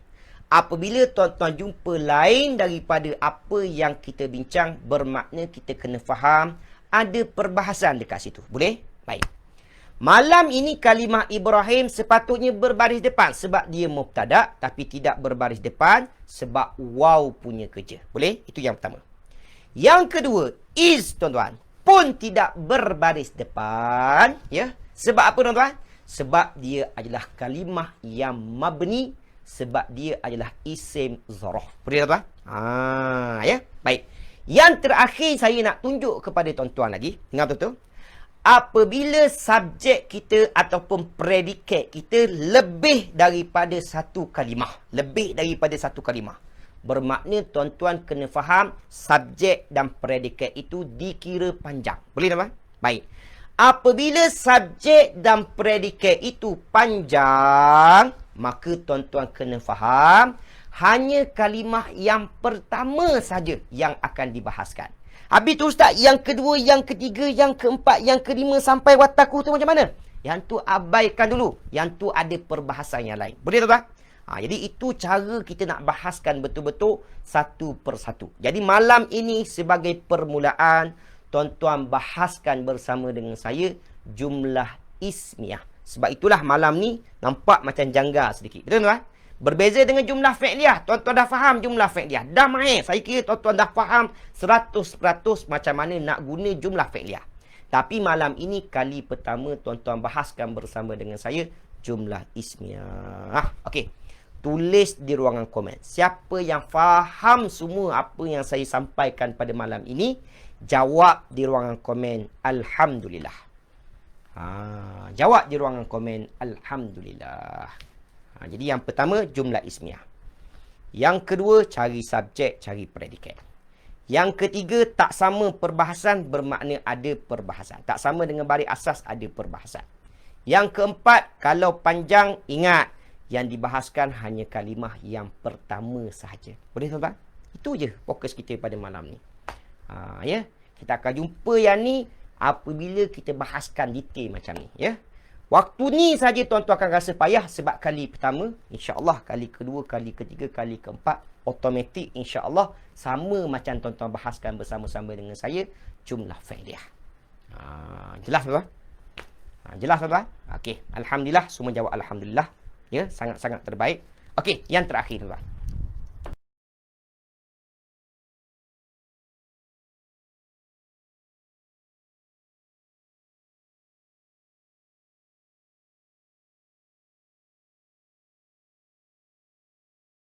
Apabila tuan-tuan jumpa lain daripada apa yang kita bincang, bermakna kita kena faham ada perbahasan dekat situ. Boleh? Baik. Malam ini kalimah Ibrahim sepatutnya berbaris depan sebab dia mubtada, tapi tidak berbaris depan sebab waw punya kerja. Boleh? Itu yang pertama. Yang kedua, is tuan-tuan pun tidak berbaris depan. Ya. Sebab apa tuan-tuan? Sebab dia adalah kalimah yang mabni, sebab dia adalah isim zaraf. Boleh tuan-tuan? Ya. Baik. Yang terakhir saya nak tunjuk kepada tuan-tuan lagi. Dengar betul-betul. Apabila subjek kita ataupun predikat kita lebih daripada satu kalimah. Lebih daripada satu kalimah. Bermakna tuan-tuan kena faham subjek dan predikat itu dikira panjang. Boleh tuan-tuan? Baik. Apabila subjek dan predikat itu panjang, maka tuan-tuan kena faham hanya kalimah yang pertama saja yang akan dibahaskan. Habis tu ustaz, yang kedua, yang ketiga, yang keempat, yang kelima sampai wataku tu macam mana? Yang tu abaikan dulu. Yang tu ada perbahasan yang lain. Boleh tuan-tuan? Jadi itu cara kita nak bahaskan betul-betul satu persatu. Jadi malam ini sebagai permulaan, tuan-tuan bahaskan bersama dengan saya jumlah ismiah. Sebab itulah malam ni nampak macam janggal sedikit. Betul tuan? Berbeza dengan jumlah fi'liyah. Tuan-tuan dah faham jumlah fi'liyah. Dah mahir. Saya kira tuan-tuan dah faham 100% macam mana nak guna jumlah fi'liyah. Tapi malam ini kali pertama tuan-tuan bahaskan bersama dengan saya jumlah ismiah. Okey. tulis di ruangan komen. Siapa yang faham semua apa yang saya sampaikan pada malam ini, jawab di ruangan komen alhamdulillah. Jawab di ruangan komen alhamdulillah. Jadi yang pertama jumlah ismiah. Yang kedua cari subjek, cari predikat. Yang ketiga tak sama perbahasan bermakna ada perbahasan. Tak sama dengan baris asas ada perbahasan. Yang keempat, kalau panjang ingat yang dibahaskan hanya kalimah yang pertama sahaja. Boleh tuan-tuan? Itu je fokus kita pada malam ni. Ya, kita akan jumpa yang ni apabila kita bahaskan detail macam ni, ya. Waktu ni saja tuan-tuan akan rasa payah sebab kali pertama, insya-Allah kali kedua, kali ketiga, kali keempat automatik insya-Allah sama macam tuan-tuan bahaskan bersama-sama dengan saya jumlah fi'liyah. Jelas tuan-tuan? Jelas tuan-tuan? Okey, alhamdulillah semua jawab alhamdulillah. Ya, sangat-sangat terbaik. Okey, yang terakhir tuan-tuan.